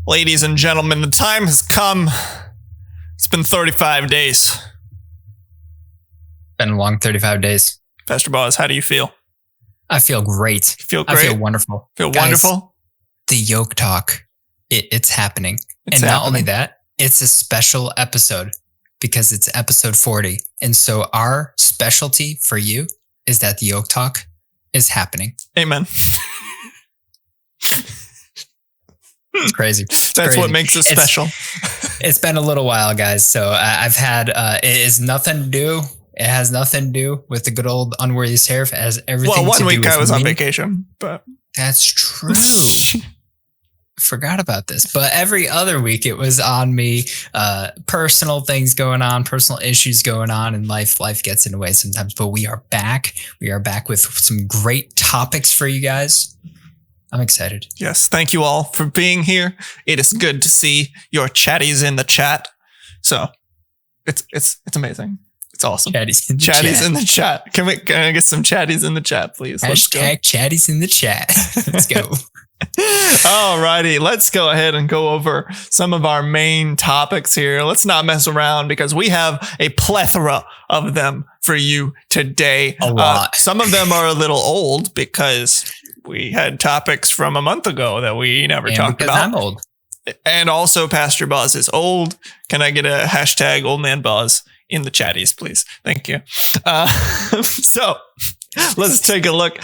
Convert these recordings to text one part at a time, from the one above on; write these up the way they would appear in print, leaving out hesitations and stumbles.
Ladies and gentlemen, the time has come. It's been 35 days. Been a long 35 days. PastorBoz, how do you feel? I feel great. You feel great? I feel wonderful. Feel Guys, wonderful? The YokeTalk, it's happening. It's and happening. Not only that, it's a special episode because it's episode 40. And so our specialty for you is that the YokeTalk is happening. Amen. It's crazy. That's what makes it special. It's been a little while, guys. So I've had, it is nothing to do. It has nothing to do with the good old UnworthySeraph. It has everything Well, to do with 1 week I was on me. vacation, but That's true. Forgot about this. But every other week it was on me. Personal things going on, personal issues going on, and life gets in the way sometimes. But we are back. We are back with some great topics for you guys. I'm excited. yes, thank you all for being here. It is good to see your chatties in the chat. So it's amazing. It's awesome. Chatties in the Chatties chat. in the chat. Can I get some chatties in the chat, please? Let's go. Hashtag chatties in the chat. Let's go. Alrighty, let's go ahead and go over some of our main topics here. Let's not mess around because we have a plethora of them for you today. A lot. Some of them are a little old because we had topics from a month ago that we never And talked because about. I'm old. And also PastorBoz is old. Can I get a hashtag oldmanBoz in the chatties, please? Thank you. So let's take a look.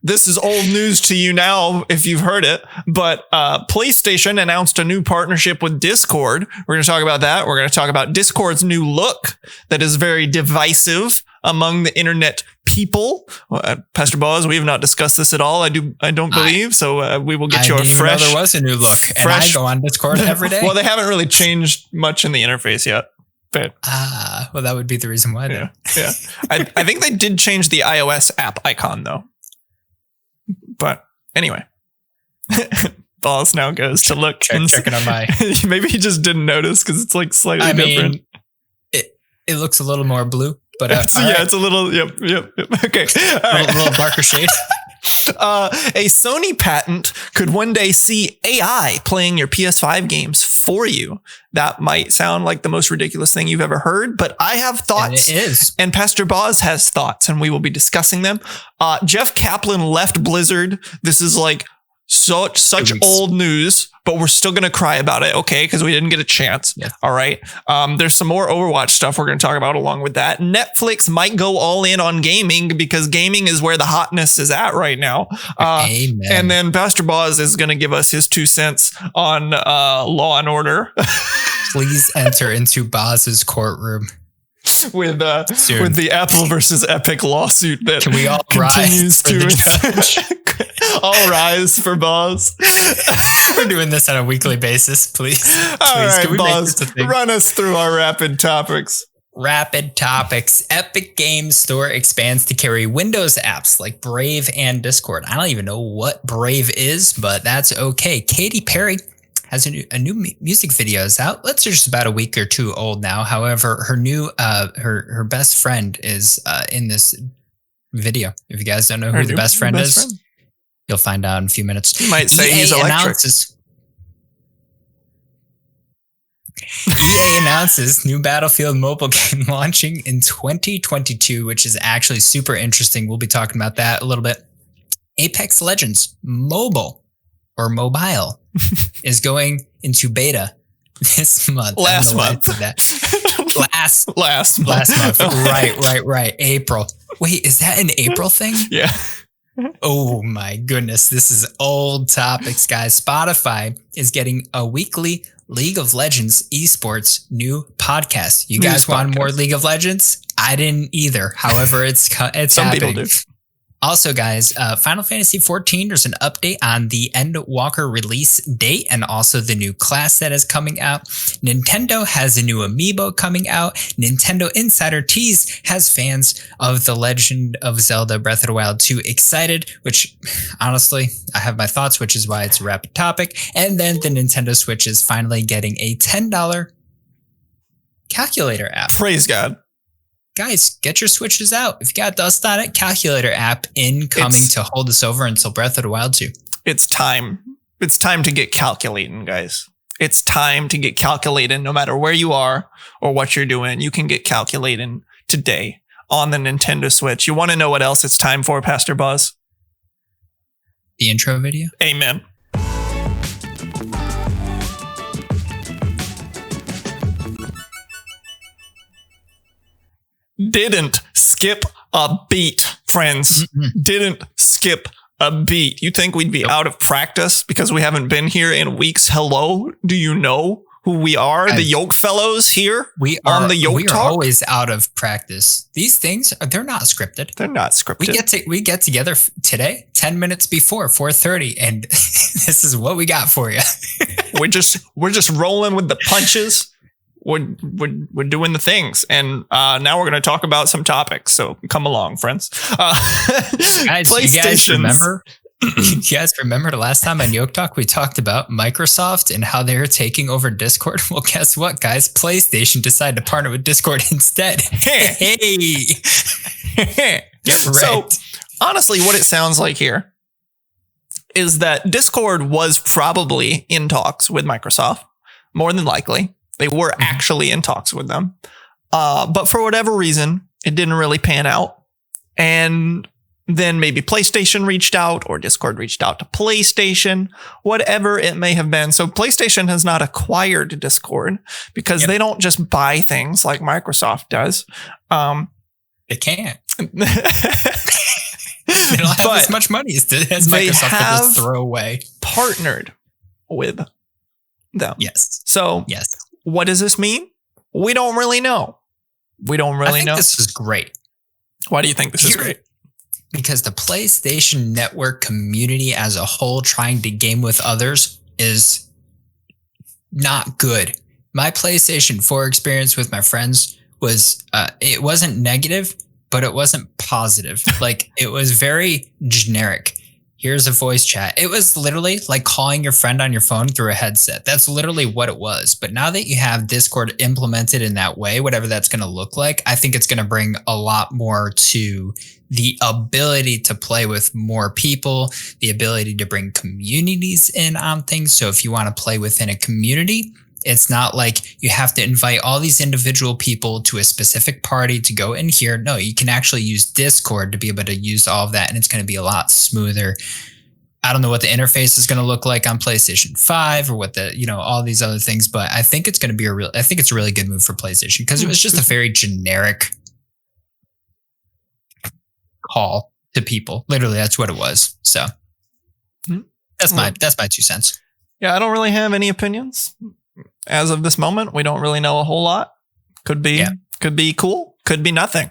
This is old news to you now if you've heard it, but PlayStation announced a new partnership with Discord. We're going to talk about that. We're going to talk about Discord's new look that is very divisive among the internet people. PastorBoz, we have not discussed this at all. I don't believe. So we will get your didn't even fresh. know there was a new look. And I go on Discord every day. Well, they haven't really changed much in the interface yet. But well, that would be the reason why. yeah. I think they did change the iOS app icon though. But anyway, Boz now goes to look. Checking on my. Maybe he just didn't notice because it's like slightly different. It looks a little more blue, but It's a little. Yep. Okay, all right. little darker shade. A Sony patent could one day see AI playing your PS5 games for you. That might sound like the most ridiculous thing you've ever heard, but I have thoughts. And it is. And PastorBoz has thoughts, and we will be discussing them. Jeff Kaplan left Blizzard. This is like such old news, but we're still going to cry about it, okay? Because we didn't get a chance. Yeah. All right. There's some more Overwatch stuff we're going to talk about along with that. Netflix might go all in on gaming because gaming is where the hotness is at right now. Amen. And then PastorBoz is going to give us his 2 cents on Law and Order. Please enter into Boz's courtroom. with the Apple versus Epic lawsuit that Can we all continues rise to all rise for Boz. We're doing this on a weekly basis, please. All right, can we make Boz, this a thing? run us through our rapid topics. Rapid topics. Epic Games Store expands to carry Windows apps like Brave and Discord. I don't even know what Brave is, but that's okay. Katy Perry has a new music video is out. It's just about a week or two old now. However, her new her best friend is in this video. If you guys don't know who the best friend is, you'll find out in a few minutes. You might say he's electric. EA announces new Battlefield mobile game launching in 2022, which is actually super interesting. We'll be talking about that a little bit. Apex Legends mobile is going into beta this month. Last month. Last month. Right. April. Wait, is that an April thing? Yeah. Oh my goodness. This is old topics, guys. Spotify is getting a weekly League of Legends esports new podcast. You guys want more League of Legends? I didn't either. However, it's Some happening. people do. Also, guys, Final Fantasy XIV, there's an update on the Endwalker release date and also the new class that is coming out. Nintendo has a new Amiibo coming out. Nintendo Insider Tease has fans of The Legend of Zelda Breath of the Wild 2 excited, which honestly, I have my thoughts, which is why it's a rapid topic. And then the Nintendo Switch is finally getting a $10 calculator app. Praise God. Guys, get your Switches out. If you got dust on it, calculator app incoming to hold us over until Breath of the Wild 2. It's time. it's time to get calculating, guys. It's time to get calculating no matter where you are or what you're doing. You can get calculating today on the Nintendo Switch. You want to know what else it's time for, PastorBoz? The intro video? Amen. Didn't skip a beat, friends. Didn't skip a beat. You think we'd be out of practice because we haven't been here in weeks? Hello? Do you know who we are? The Yoke Fellows here on the YokeTalk? We are always out of practice. These things, they're not scripted. They're not scripted. We get together today, 10 minutes before 4:30, and this is what we got for you. We're just rolling with the punches. We're doing the things, and now we're going to talk about some topics. So come along, friends. Guys, you guys remember? You guys remember the last time on YokeTalk we talked about Microsoft and how they were taking over Discord? Well, guess what, guys? PlayStation decided to partner with Discord instead. Hey. Right. So honestly, what it sounds like here is that Discord was probably in talks with Microsoft, more than likely. They were actually in talks with them. But for whatever reason, it didn't really pan out. And then maybe PlayStation reached out or Discord reached out to PlayStation, whatever it may have been. So PlayStation has not acquired Discord because they don't just buy things like Microsoft does. They can't. They don't have as much money as Microsoft can just throw away. Partnered with them. Yes. So what does this mean? We don't really know. I think this is great. Why do you think this is great? Because the PlayStation Network community as a whole trying to game with others is not good. My PlayStation 4 experience with my friends was, it wasn't negative, but it wasn't positive. Like, it was very generic. Here's a voice chat. It was literally like calling your friend on your phone through a headset. That's literally what it was. But now that you have Discord implemented in that way, whatever that's going to look like, I think it's going to bring a lot more to the ability to play with more people, the ability to bring communities in on things. So if you want to play within a community, it's not like you have to invite all these individual people to a specific party to go in here. No, you can actually use Discord to be able to use all of that, and it's going to be a lot smoother. I don't know what the interface is going to look like on PlayStation 5 or what the, all these other things, but I think it's going to be I think it's a really good move for PlayStation because it was just a very generic call to people. Literally, that's what it was. So that's my 2 cents. Yeah, I don't really have any opinions. As of this moment, we don't really know a whole lot. Could be cool. Could be nothing.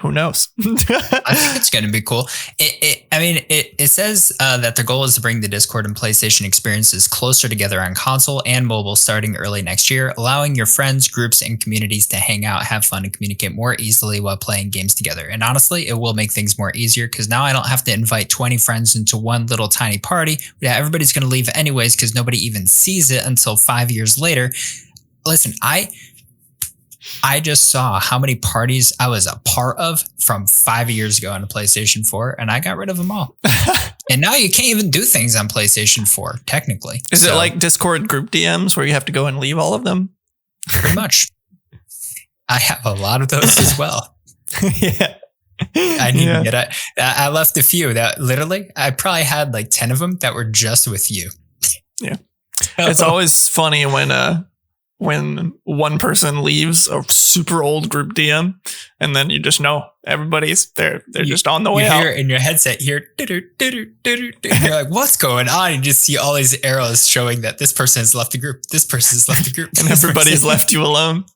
Who knows? I think it's going to be cool. It says that the goal is to bring the Discord and PlayStation experiences closer together on console and mobile starting early next year, allowing your friends, groups, and communities to hang out, have fun, and communicate more easily while playing games together. And honestly, it will make things more easier because now I don't have to invite 20 friends into one little tiny party. Yeah, everybody's going to leave anyways because nobody even sees it until 5 years later. Listen, I just saw how many parties I was a part of from 5 years ago on the PlayStation 4, and I got rid of them all. And now you can't even do things on PlayStation 4, technically. Is it like Discord group DMs where you have to go and leave all of them? Pretty much. I have a lot of those as well. Yeah. I need to get I left a few that literally, I probably had like 10 of them that were just with you. Yeah. It's always funny when one person leaves a super old group DM, and then you just know everybody's they're just on the way out. You hear in your headset here, and you're like, what's going on? You just see all these arrows showing that this person has left the group, this person has left the group, and everybody's left you alone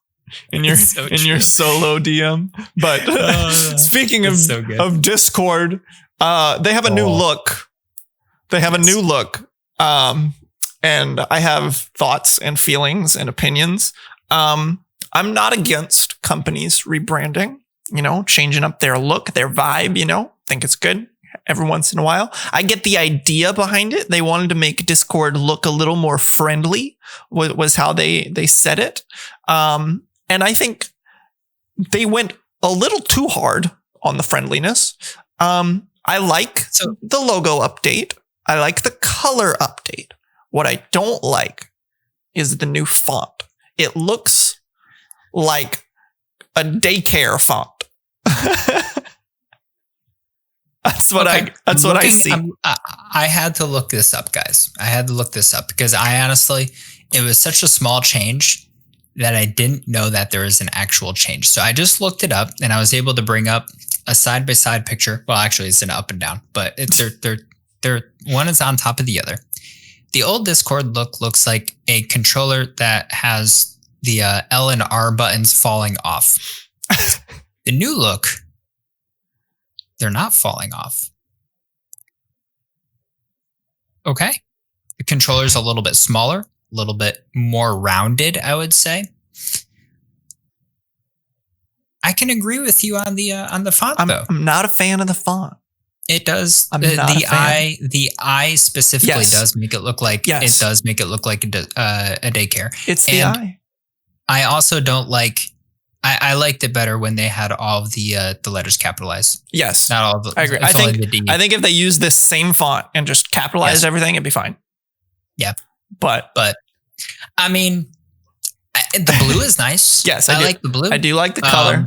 in your your solo DM. But speaking of Discord, they have a new look. They have a new look. And I have thoughts and feelings and opinions. I'm not against companies rebranding, changing up their look, their vibe, think it's good every once in a while. I get the idea behind it. They wanted to make Discord look a little more friendly, was how they said it. And I think they went a little too hard on the friendliness. I like the logo update. I like the color update. What I don't like is the new font. It looks like a daycare font. That's what I see. I had to look this up, guys. I had to look this up because I honestly, it was such a small change that I didn't know that there was an actual change. So I just looked it up and I was able to bring up a side-by-side picture. Well, actually it's an up and down, but it's they're one is on top of the other. The old Discord looks like a controller that has the L and R buttons falling off. The new look, they're not falling off. Okay. The controller's a little bit smaller, a little bit more rounded, I would say. I can agree with you on the font, though. I'm not a fan of the font. It does. The eye specifically does make it look like it does make it look like a daycare. It's the eye. I also don't like. I liked it better when they had all of the letters capitalized. Yes, not all of the. I agree. I think if they use this same font and just capitalize everything, it'd be fine. Yeah, but I mean, the blue is nice. Yes, I like the blue. I do like the color.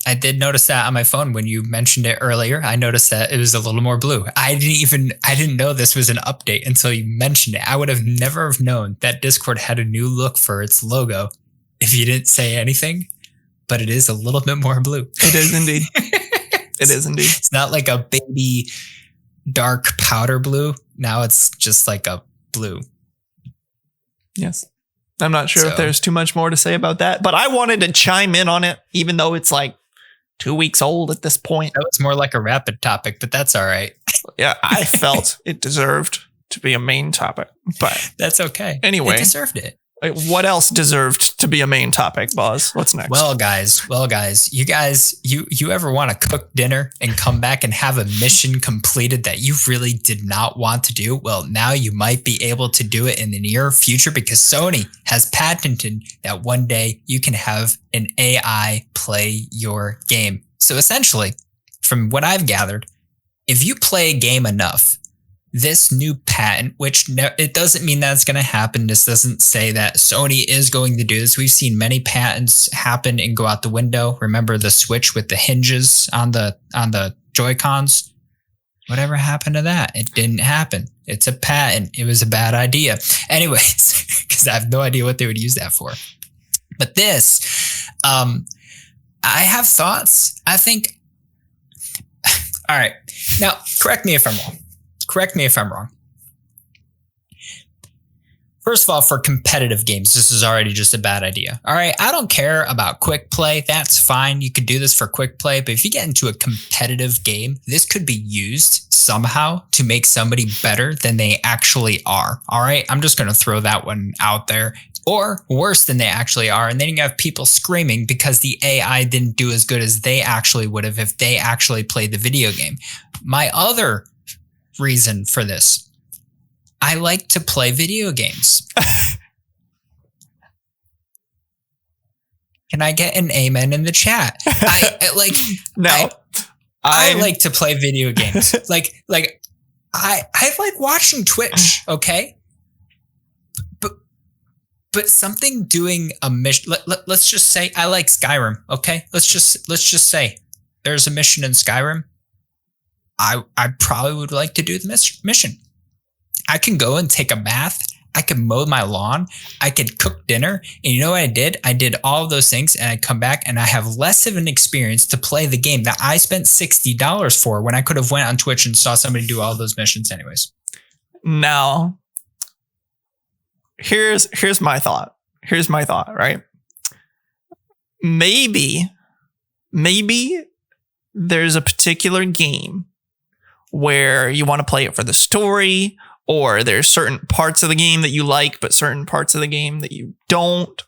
I did notice that on my phone when you mentioned it earlier. I noticed that it was a little more blue. I didn't know this was an update until you mentioned it. I would have never have known that Discord had a new look for its logo if you didn't say anything. But it is a little bit more blue. It is indeed. It is indeed. It's not like a baby dark powder blue. Now it's just like a blue. Yes. I'm not sure if there's too much more to say about that, but I wanted to chime in on it, even though it's like 2 weeks old at this point. That was more like a rapid topic, but that's all right. Yeah, I felt it deserved to be a main topic, but that's okay. Anyway, it deserved it. What else deserved to be a main topic, Boz? What's next? Well, guys, you ever want to cook dinner and come back and have a mission completed that you really did not want to do? Well, now you might be able to do it in the near future because Sony has patented that one day you can have an AI play your game. So essentially, from what I've gathered, if you play a game enough, this new patent, which it doesn't mean that's going to happen. This doesn't say that Sony is going to do this. We've seen many patents happen and go out the window. Remember the Switch with the hinges on the Joy-Cons? Whatever happened to that? It didn't happen. It's a patent. It was a bad idea. Anyways, because I have no idea what they would use that for. But this, I have thoughts. I think, all right. Now, correct me if I'm wrong. First of all, for competitive games, this is already just a bad idea. All right, I don't care about quick play. That's fine. You could do this for quick play. But if you get into a competitive game, this could be used somehow to make somebody better than they actually are. All right, I'm just going to throw that one out there. Or worse than they actually are. And then you have people screaming because the AI didn't do as good as they actually would have if they actually played the video game. My other reason for this, I like to play video games. Can I get an amen in the chat? I like to play video games. I like watching Twitch, okay? But something doing a mission, let's just say I like Skyrim, okay? Let's just say there's a mission in Skyrim. I probably would like to do the mission. I can go and take a bath. I could mow my lawn. I could cook dinner. And you know what I did? I did all of those things and I come back and I have less of an experience to play the game that I spent $60 for when I could have went on Twitch and saw somebody do all those missions anyways. Now, here's my thought. Here's my thought, right? Maybe there's a particular game where you want to play it for the story, or there's certain parts of the game that you like, but certain parts of the game that you don't.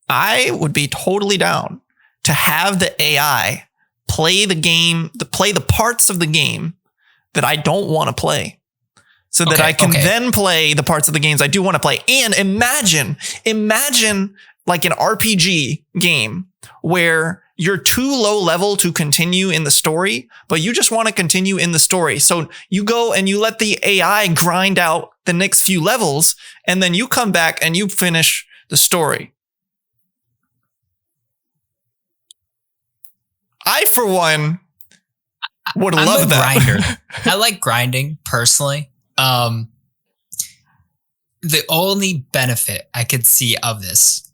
I would be totally down to have the AI play the game, play the parts of the game that I don't want to play, so that I can then play the parts of the games I do want to play. And imagine like an RPG game where you're too low level to continue in the story, but you just want to continue in the story. So you go and you let the AI grind out the next few levels, and then you come back and you finish the story. I, for one, would love that. Grinder. I like grinding personally. The only benefit I could see of this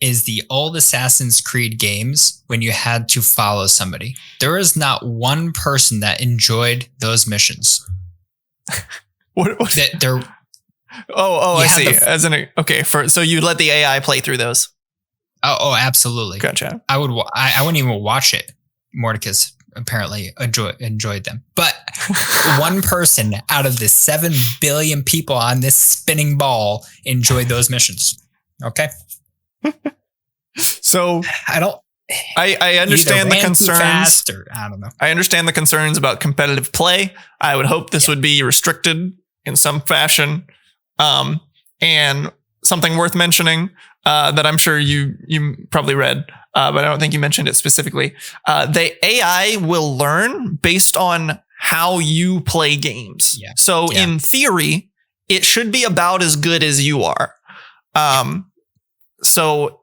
is the old Assassin's Creed games when you had to follow somebody. There is not one person that enjoyed those missions. What? That they're. I see. So you let the AI play through those. Oh, absolutely. Gotcha. I wouldn't even watch it. Mordecus apparently enjoyed them. But one person out of the 7 billion people on this spinning ball enjoyed those missions. Okay. So I understand the concerns. I don't know. I understand the concerns about competitive play. I would hope this would be restricted in some fashion. And something worth mentioning that I'm sure you probably read, but I don't think you mentioned it specifically. The AI will learn based on how you play games. Yeah. So in theory, it should be about as good as you are. So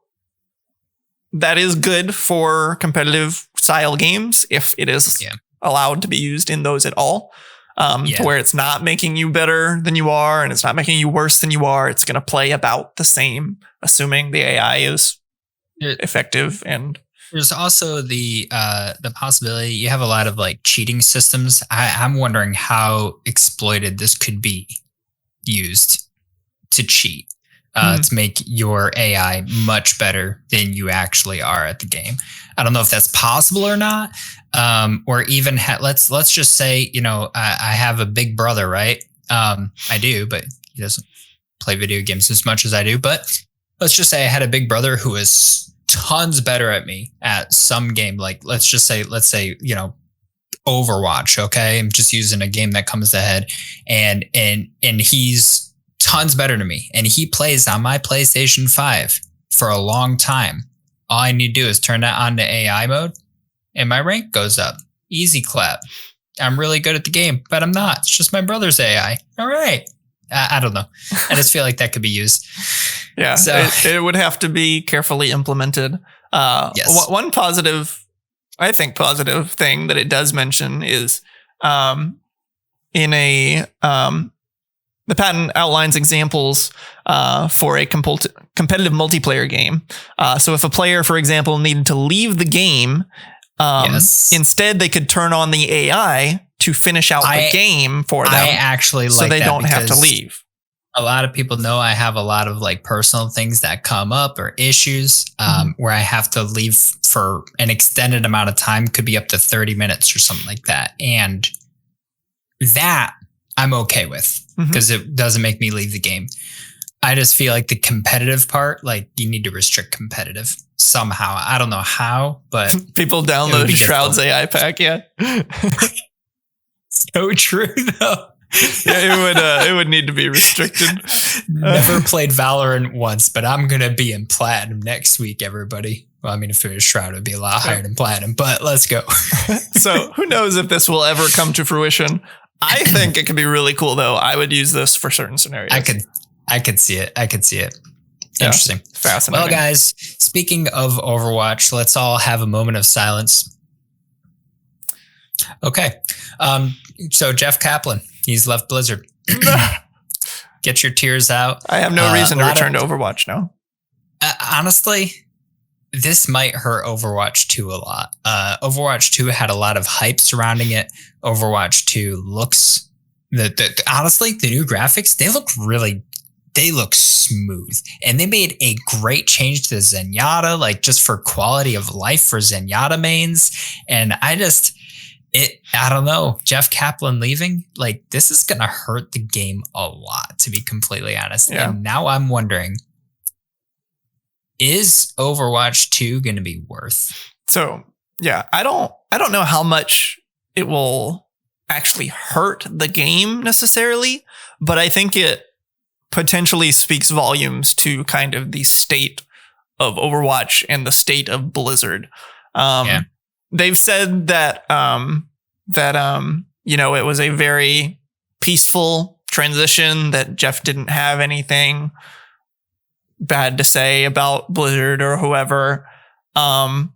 that is good for competitive style games if it is allowed to be used in those at all. To where it's not making you better than you are and it's not making you worse than you are. It's going to play about the same, assuming the AI is effective. And there's also the possibility you have a lot of like cheating systems. I'm wondering how exploited this could be used to cheat. To make your AI much better than you actually are at the game. I don't know if that's possible or not. Or even let's just say, I have a big brother, right? I do, but he doesn't play video games as much as I do. But let's just say I had a big brother who is tons better at me at some game. Like let's say, Overwatch. Okay. I'm just using a game that comes ahead and he's tons better to me. And he plays on my PlayStation 5 for a long time. All I need to do is turn that on to AI mode and my rank goes up. Easy clap. I'm really good at the game, but I'm not. It's just my brother's AI. All right. I don't know. I just feel like that could be used. Yeah. So it would have to be carefully implemented. Yes. One positive thing that it does mention is the patent outlines examples for a competitive multiplayer game. So if a player, for example, needed to leave the game, instead they could turn on the AI to finish out the game for them. I actually like that. So they don't have to leave. A lot of people know I have a lot of like personal things that come up or issues where I have to leave for an extended amount of time, could be up to 30 minutes or something like that. And that I'm okay with because it doesn't make me leave the game. I just feel like the competitive part, like you need to restrict competitive somehow. I don't know how, but people download Shroud's AI pack. Yeah. So true though. Yeah, it would need to be restricted. Never played Valorant once, but I'm going to be in Platinum next week, everybody. Well, I mean, if it was Shroud, it would be a lot higher than Platinum, but let's go. So who knows if this will ever come to fruition. I think it could be really cool, though. I would use this for certain scenarios. I could see it. Interesting. Yeah, fascinating. Well, guys, speaking of Overwatch, let's all have a moment of silence. Okay. So Jeff Kaplan, he's left Blizzard. Get your tears out. I have no reason to return to Overwatch now. Honestly, this might hurt Overwatch 2 a lot. Overwatch 2 had a lot of hype surrounding it. Overwatch 2 looks honestly, the new graphics, they look smooth. And they made a great change to Zenyatta, like just for quality of life for Zenyatta mains. And I don't know, Jeff Kaplan leaving, like this is going to hurt the game a lot, to be completely honest. Yeah. And now I'm wondering, is Overwatch 2 going to be worth? So, yeah, I don't know how much it will actually hurt the game necessarily, but I think it potentially speaks volumes to kind of the state of Overwatch and the state of Blizzard. They've said that it was a very peaceful transition, that Jeff didn't have anything bad to say about Blizzard or whoever. But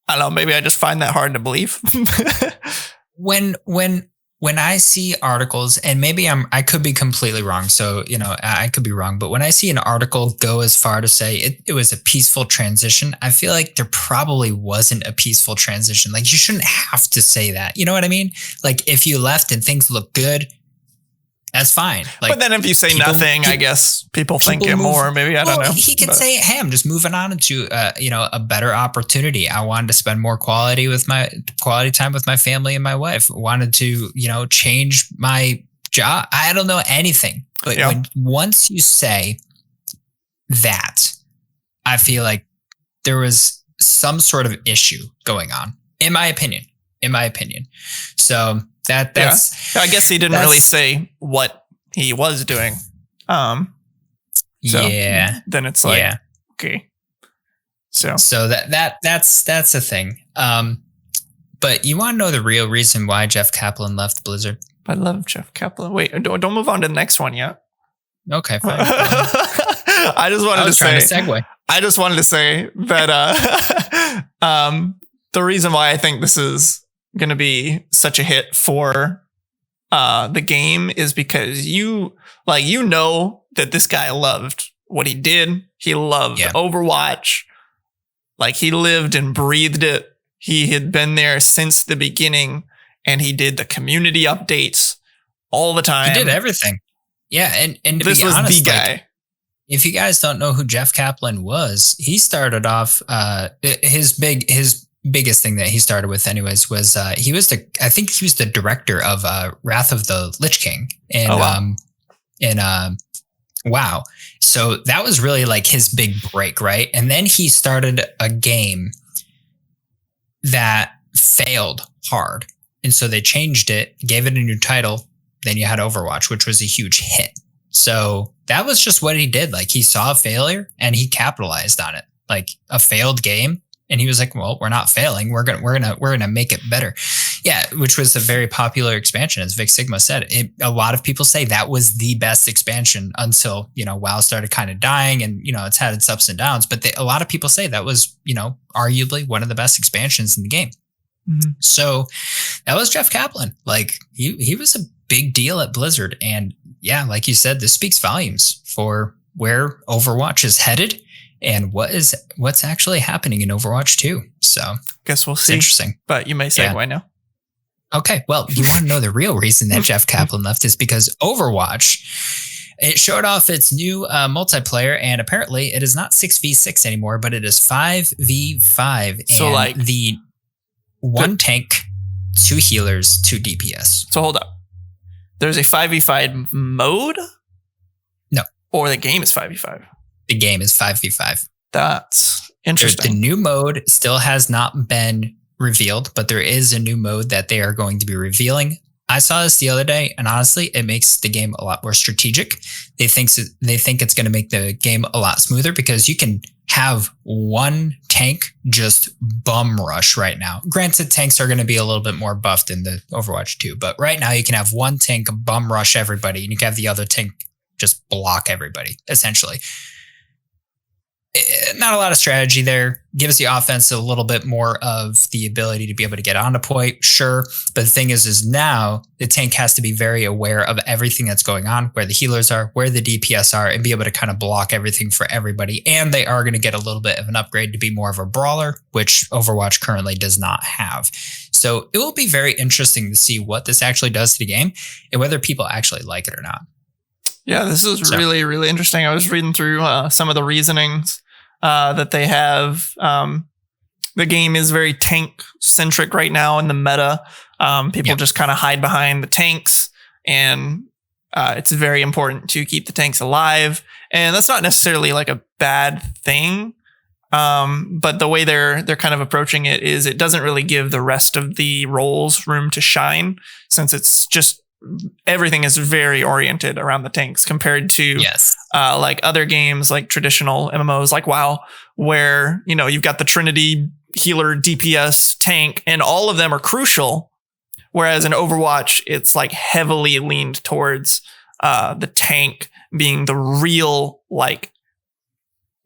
I don't know, maybe I just find that hard to believe. When I see articles, and maybe I could be completely wrong, so I could be wrong, but when I see an article go as far to say it was a peaceful transition, I feel like there probably wasn't a peaceful transition. Like, you shouldn't have to say that. You know what I mean? Like, if you left and things look good, that's fine. Like, but then if you say nothing, I guess people think it more. Maybe I don't know. He could say, "Hey, I'm just moving on into a better opportunity. I wanted to spend more quality time with my family and my wife. I wanted to change my job. I don't know anything." But once you say that, I feel like there was some sort of issue going on, in my opinion. So. I guess he didn't really say what he was doing. Then it's like, okay. So that's a thing. But you want to know the real reason why Jeff Kaplan left Blizzard? I love Jeff Kaplan. Wait, don't move on to the next one yet. Okay, fine. I just wanted to say that the reason why I think this is going to be such a hit for the game is because that this guy loved what he did. He loved Overwatch. Like, he lived and breathed it. He had been there since the beginning, and he did the community updates all the time. He did everything. Yeah, and to this be was honest, the guy. If you guys don't know who Jeff Kaplan was, he started off his biggest thing that he started with anyways was he was the director of Wrath of the Lich King in WoW. So that was really like his big break, right? And then he started a game that failed hard. And so they changed it, gave it a new title. Then you had Overwatch, which was a huge hit. So that was just what he did. Like, he saw a failure and he capitalized on it. Like, a failed game. And he was like, well, we're not failing. We're gonna make it better. Yeah, which was a very popular expansion, as Vic Sigma said. A lot of people say that was the best expansion until WoW started kind of dying, and it's had its ups and downs. But a lot of people say that was arguably one of the best expansions in the game. Mm-hmm. So that was Jeff Kaplan. Like, he was a big deal at Blizzard, and yeah, like you said, this speaks volumes for where Overwatch is headed. And what's actually happening in Overwatch 2. So guess we'll see. Interesting. But you may segue now. Okay. Well, you want to know the real reason that Jeff Kaplan left is because Overwatch, it showed off its new multiplayer, and apparently it is not 6v6 anymore, but it is 5v5. So and the one tank, 2 healers, 2 DPS. So hold up. There's a 5v5 mode? No. Or the game is 5v5? The game is 5v5. That's interesting. The new mode still has not been revealed, but there is a new mode that they are going to be revealing. I saw this the other day, and honestly, it makes the game a lot more strategic. They think it's going to make the game a lot smoother because you can have one tank just bum rush right now. Granted, tanks are going to be a little bit more buffed in the Overwatch 2, but right now you can have one tank bum rush everybody, and you can have the other tank just block everybody, essentially. Not a lot of strategy there. Gives the offense a little bit more of the ability to be able to get onto point, sure. But the thing is now the tank has to be very aware of everything that's going on, where the healers are, where the DPS are, and be able to kind of block everything for everybody. And they are going to get a little bit of an upgrade to be more of a brawler, which Overwatch currently does not have. So it will be very interesting to see what this actually does to the game and whether people actually like it or not. Yeah, this is really, really interesting. I was reading through some of the reasonings that they have. The game is very tank-centric right now in the meta. People just kind of hide behind the tanks, and it's very important to keep the tanks alive. And that's not necessarily like a bad thing, but the way they're kind of approaching it is it doesn't really give the rest of the roles room to shine, since it's just everything is very oriented around the tanks compared to like other games like traditional MMOs like WoW, where, you know, you've got the Trinity healer, DPS, tank, and all of them are crucial. Whereas in Overwatch, it's like heavily leaned towards the tank being the real like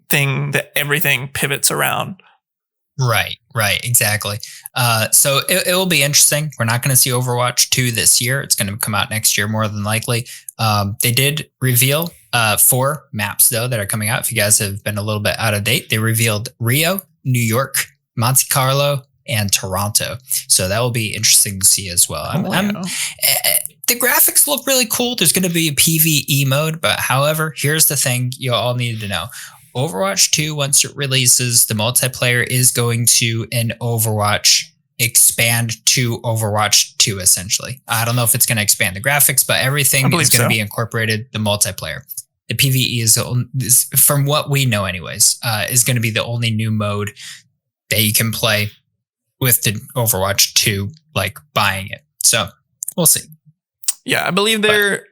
thing that everything pivots around. Right, exactly. So it will be interesting. We're not going to see Overwatch 2 this year. It's going to come out next year, more than likely. They did reveal 4 maps, though, that are coming out. If you guys have been a little bit out of date, they revealed Rio, New York, Monte Carlo, and Toronto. So that will be interesting to see as well. The graphics look really cool. There's going to be a PvE mode, but however, here's the thing you all needed to know. Overwatch 2, once it releases, the multiplayer is going to, in Overwatch, expand to Overwatch 2, essentially. I don't know if it's going to expand the graphics, but everything is going to be incorporated, the multiplayer. The PvE is, from what we know anyways, is going to be the only new mode that you can play with the Overwatch 2, like buying it. So we'll see. Yeah, I believe they're...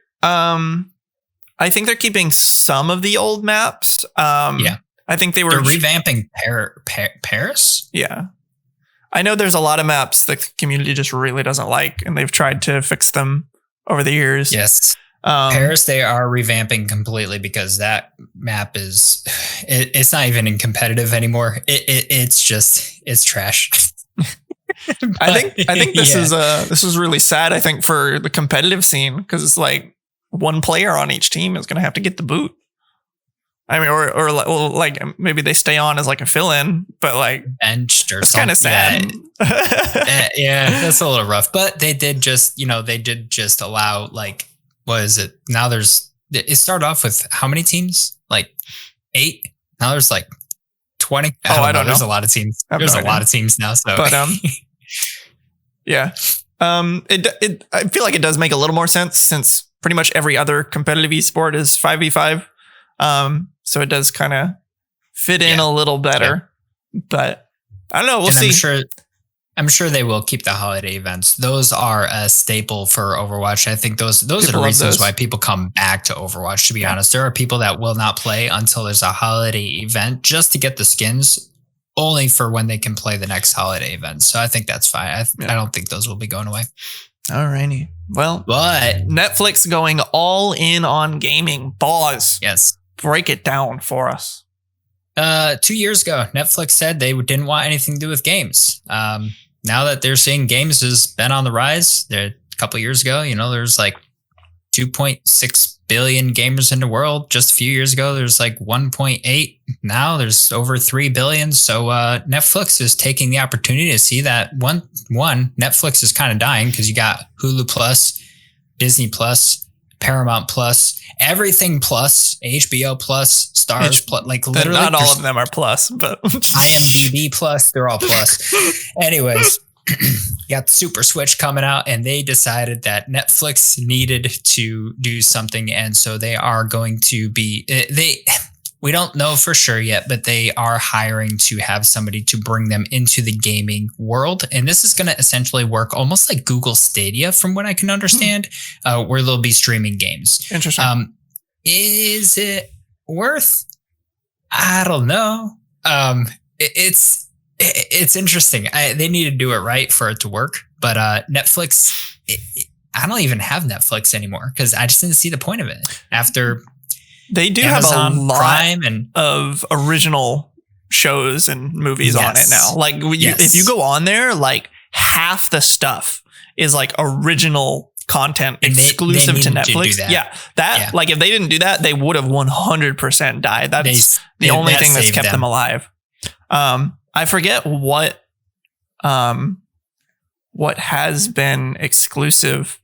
I think they're keeping some of the old maps. I think they're revamping Paris. Yeah. I know there's a lot of maps that the community just really doesn't like, and they've tried to fix them over the years. Yes. Paris, they are revamping completely because that map is, it's not even in competitive anymore. It's trash. I think this is really sad. I think for the competitive scene, because it's like, one player on each team is going to have to get the boot. I mean, or like maybe they stay on as like a fill-in, but like benched or it's kind of sad. Yeah, that's a little rough. But they did just allow like, what is it? Now it started off with how many teams? Like 8. Now there's like 20. I don't know. There's a lot of teams. There's a lot of teams now. So, but yeah. I feel like it does make a little more sense since pretty much every other competitive esport is 5v5. So it does kind of fit in a little better, but I don't know. We'll see. I'm sure they will keep the holiday events. Those are a staple for Overwatch. I think those are the reasons why people come back to Overwatch, to be honest. There are people that will not play until there's a holiday event just to get the skins, only for when they can play the next holiday event. So I think that's fine. I don't think those will be going away. Alrighty. Well, but Netflix going all in on gaming. Boz. Yes. Break it down for us. 2 years ago, Netflix said they didn't want anything to do with games. Now that they're seeing games has been on the rise, a couple years ago, there's like 2.6 billion gamers in the world. Just a few years ago, there's like 1.8. Now there's over 3 billion. So Netflix is taking the opportunity to see that one Netflix is kind of dying because you got Hulu Plus, Disney Plus, Paramount Plus, everything Plus, HBO Plus, Stars Plus, like literally. Not all of them are Plus, but IMDb Plus, they're all Plus. Anyways. Got the Super Switch coming out, and they decided that Netflix needed to do something, and so they are going to be we don't know for sure yet, but they are hiring to have somebody to bring them into the gaming world, and this is going to essentially work almost like Google Stadia, from what I can understand, where they'll be streaming games. Interesting. Is it worth? I don't know. It's interesting. They need to do it right for it to work. But Netflix, I don't even have Netflix anymore because I just didn't see the point of it. After they do Amazon have a lot Prime of original shows and movies on it now. Like if you go on there, like half the stuff is like original content and exclusive to Netflix. Like if they didn't do that, they would have 100% died. That's the only thing that's kept them alive. I forget what has been exclusive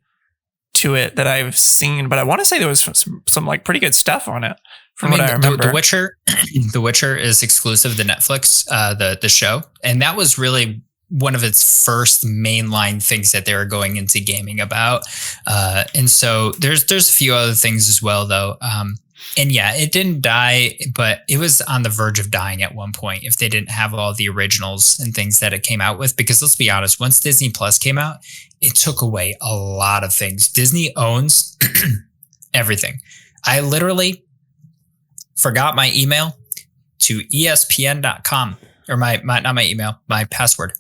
to it that I've seen, but I want to say there was some like pretty good stuff on it from what I remember. The Witcher is exclusive to Netflix, the show, and that was really one of its first mainline things that they were going into gaming about. And so there's a few other things as well, though. And yeah, it didn't die, but it was on the verge of dying at one point if they didn't have all the originals and things that it came out with. Because let's be honest, once Disney Plus came out, it took away a lot of things. Disney owns everything. I literally forgot my email to ESPN.com, or not my email, my password.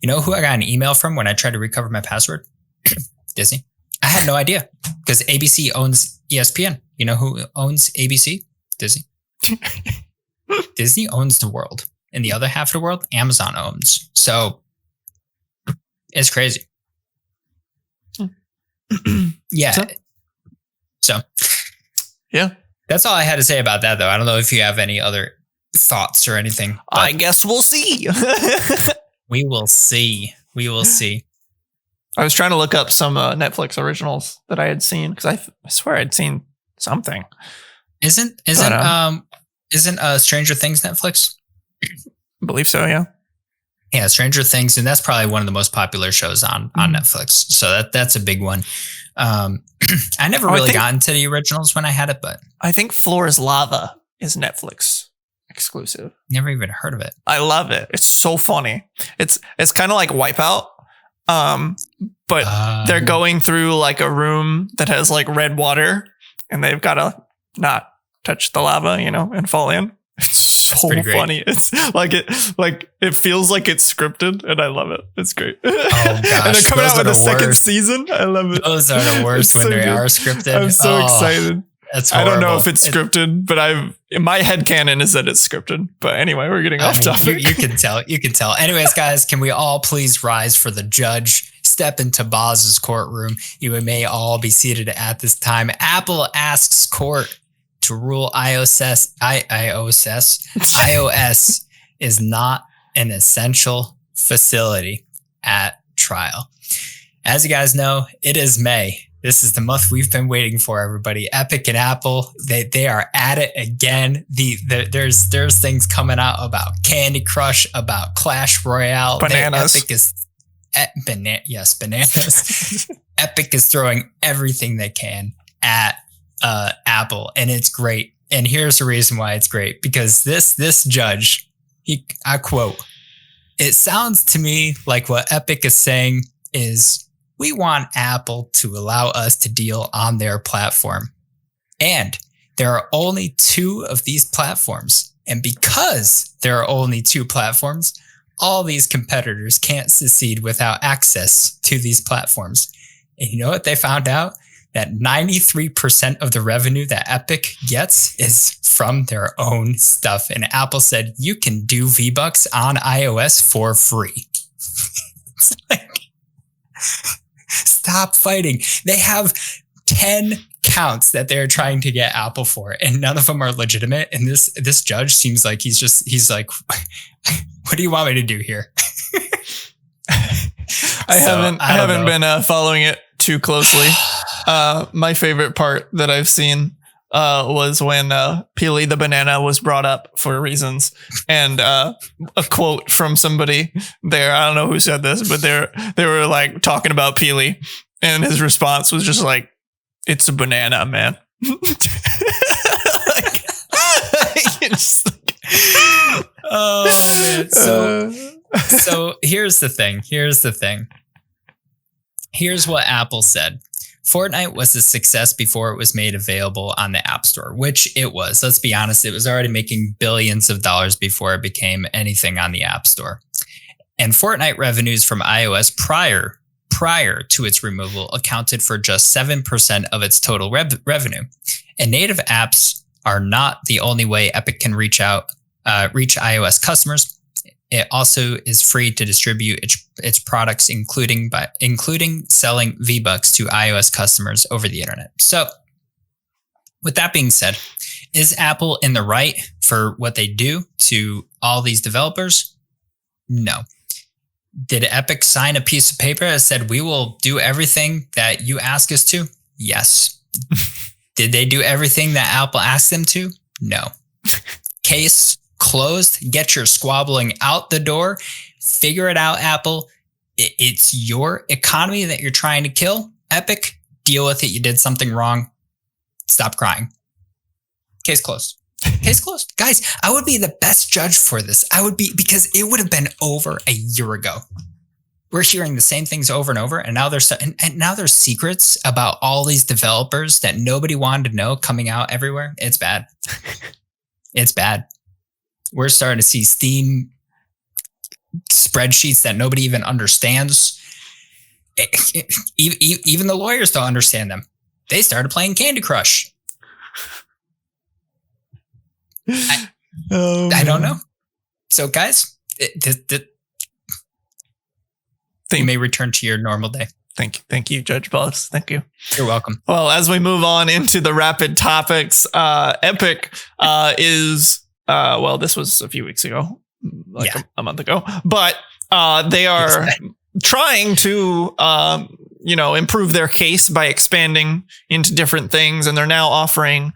You know who I got an email from when I tried to recover my password? Disney. I had no idea because ABC owns ESPN. You know who owns ABC? Disney. Disney owns the world. And the other half of the world, Amazon owns. So it's crazy. Yeah. So yeah. That's all I had to say about that, though. I don't know if you have any other thoughts or anything. I guess we'll see. We will see. We will see. I was trying to look up some Netflix originals that I had seen because I swear I'd seen something. Isn't Stranger Things Netflix? I believe so, yeah. Yeah, Stranger Things, and that's probably one of the most popular shows on Netflix. So that's a big one. I never really got into the originals when I had it, but I think Floor is Lava is Netflix exclusive. Never even heard of it. I love it. It's so funny. It's kind of like Wipeout. But they're going through like a room that has like red water and they've got to not touch the lava, you know, and fall in. It's so funny. It's it feels like it's scripted and I love it. It's great. Oh gosh. And they're coming out with a second season. I love it. Those are the worst when they are scripted. I'm so excited. That's horrible. I don't know if it's scripted, but my headcanon is that it's scripted. But anyway, we're getting off topic. You can tell. You can tell. Anyways, guys, can we all please rise for the judge? Step into Boz's courtroom. You may all be seated at this time. Apple asks court to rule iOS is not an essential facility at trial. As you guys know, it is May. This is the month we've been waiting for, everybody. Epic and Apple, they are at it again. There's things coming out about Candy Crush, about Clash Royale. Bananas. Bananas. Epic is throwing everything they can at Apple, and it's great. And here's the reason why it's great, because this judge, I quote, "It sounds to me like what Epic is saying is, we want Apple to allow us to deal on their platform. And there are only 2 of these platforms. And because there are only 2 platforms, all these competitors can't succeed without access to these platforms." And you know what they found out? That 93% of the revenue that Epic gets is from their own stuff. And Apple said, you can do V-Bucks on iOS for free. It's like, stop fighting. They have 10 counts that they're trying to get Apple for, and none of them are legitimate. And this judge seems like he's like, what do you want me to do here? I haven't been following it too closely. My favorite part that I've seen was when Peely the banana was brought up for reasons, and a quote from somebody there. I don't know who said this, but they were like talking about Peely, and his response was just like, "It's a banana, man." Oh man! So here's the thing. Here's what Apple said. Fortnite was a success before it was made available on the App Store, which it was. Let's be honest, it was already making billions of dollars before it became anything on the App Store. And Fortnite revenues from iOS prior to its removal accounted for just 7% of its total revenue. And native apps are not the only way Epic can reach iOS customers. It also is free to distribute its products, including selling V-Bucks to iOS customers over the internet. So, with that being said, is Apple in the right for what they do to all these developers? No. Did Epic sign a piece of paper that said, we will do everything that you ask us to? Yes. Did they do everything that Apple asked them to? No. Case closed. Get your squabbling out the door. Figure it out, Apple. It's your economy that you're trying to kill. Epic, deal with it. You did something wrong. Stop crying. Case closed. Case closed. Guys, I would be the best judge for this. Because it would have been over a year ago. We're hearing the same things over and over, and now there's secrets about all these developers that nobody wanted to know coming out everywhere. It's bad. It's bad. We're starting to see Steam spreadsheets that nobody even understands. Even the lawyers don't understand them. They started playing Candy Crush. I don't know. So, guys, you may return to your normal day. Thank you, Judge Boz. Thank you. You're welcome. Well, as we move on into the rapid topics, Epic is this was a few weeks ago, a month ago, but they are trying to improve their case by expanding into different things. And they're now offering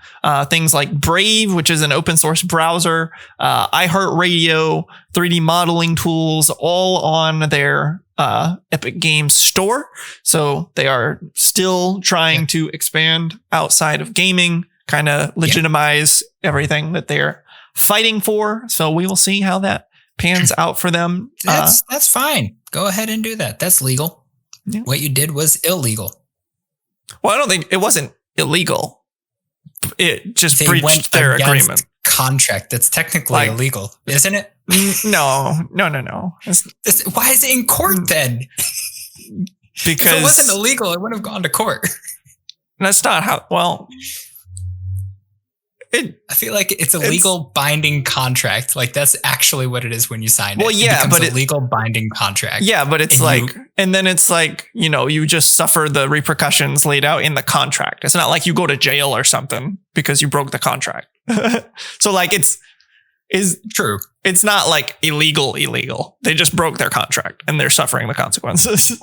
things like Brave, which is an open source browser, iHeartRadio, 3D modeling tools, all on their Epic Games store. So they are still trying to expand outside of gaming, kind of legitimize everything that they're fighting for. So we will see how that pans out for them. That's fine. Go ahead and do that. That's legal. Yeah. What you did was illegal. Well, I don't think it wasn't illegal. It just breached their agreement. Contract that's technically illegal, isn't it? No. Why is it in court then? Because if it wasn't illegal, it would have gone to court. That's not how. Well, I feel like it's a legal binding contract. Like that's actually what it is when you sign it. Well, yeah, but it's a legal binding contract. Yeah, but it's and then it's like, you just suffer the repercussions laid out in the contract. It's not like you go to jail or something because you broke the contract. So like is true. It's not like illegal. They just broke their contract and they're suffering the consequences.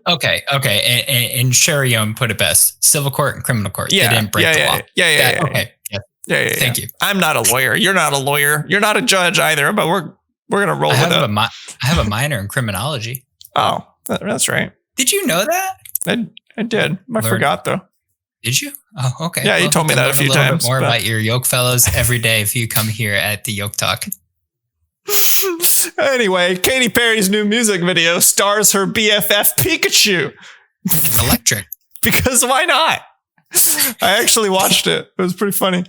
Okay. And Sharion put it best: civil court and criminal court. They didn't break the law. Yeah. Okay. Yeah. Thank you. I'm not a lawyer. You're not a lawyer. You're not a judge either, but we're going to roll with it. I have a minor in criminology. Oh, that's right. Did you know that? I did. I forgot though. Did you? Oh, okay. Yeah, you told me that a few times. Bit more about your Yoke fellows every day if you come here at the YokeTalk. Anyway, Katy Perry's new music video stars her BFF Pikachu. Electric. Because why not? I actually watched it. It was pretty funny.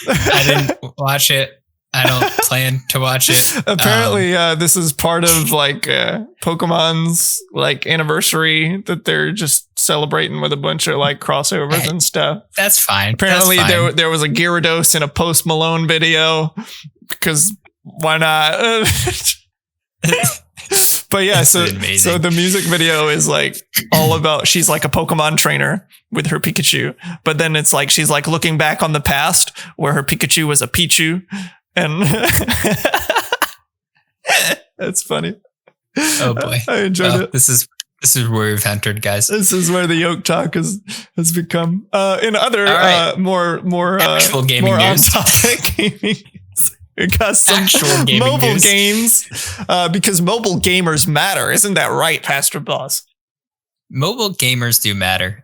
I didn't watch it. I don't plan to watch it. Apparently, this is part of Pokemon's anniversary that they're just celebrating with a bunch of crossovers and stuff. That's fine. Apparently, there was a Gyarados in a Post Malone video because why not? But yeah, so the music video is all about, she's like a Pokemon trainer with her Pikachu, but then it's she's looking back on the past where her Pikachu was a Pichu, and that's funny. Oh boy, I enjoyed it. This is where we've entered, guys. This is where the YokeTalk has become. In other more actual gaming news. On-topic gaming. We got some actual mobile games because mobile gamers matter. Isn't that right, PastorBoz? Mobile gamers do matter.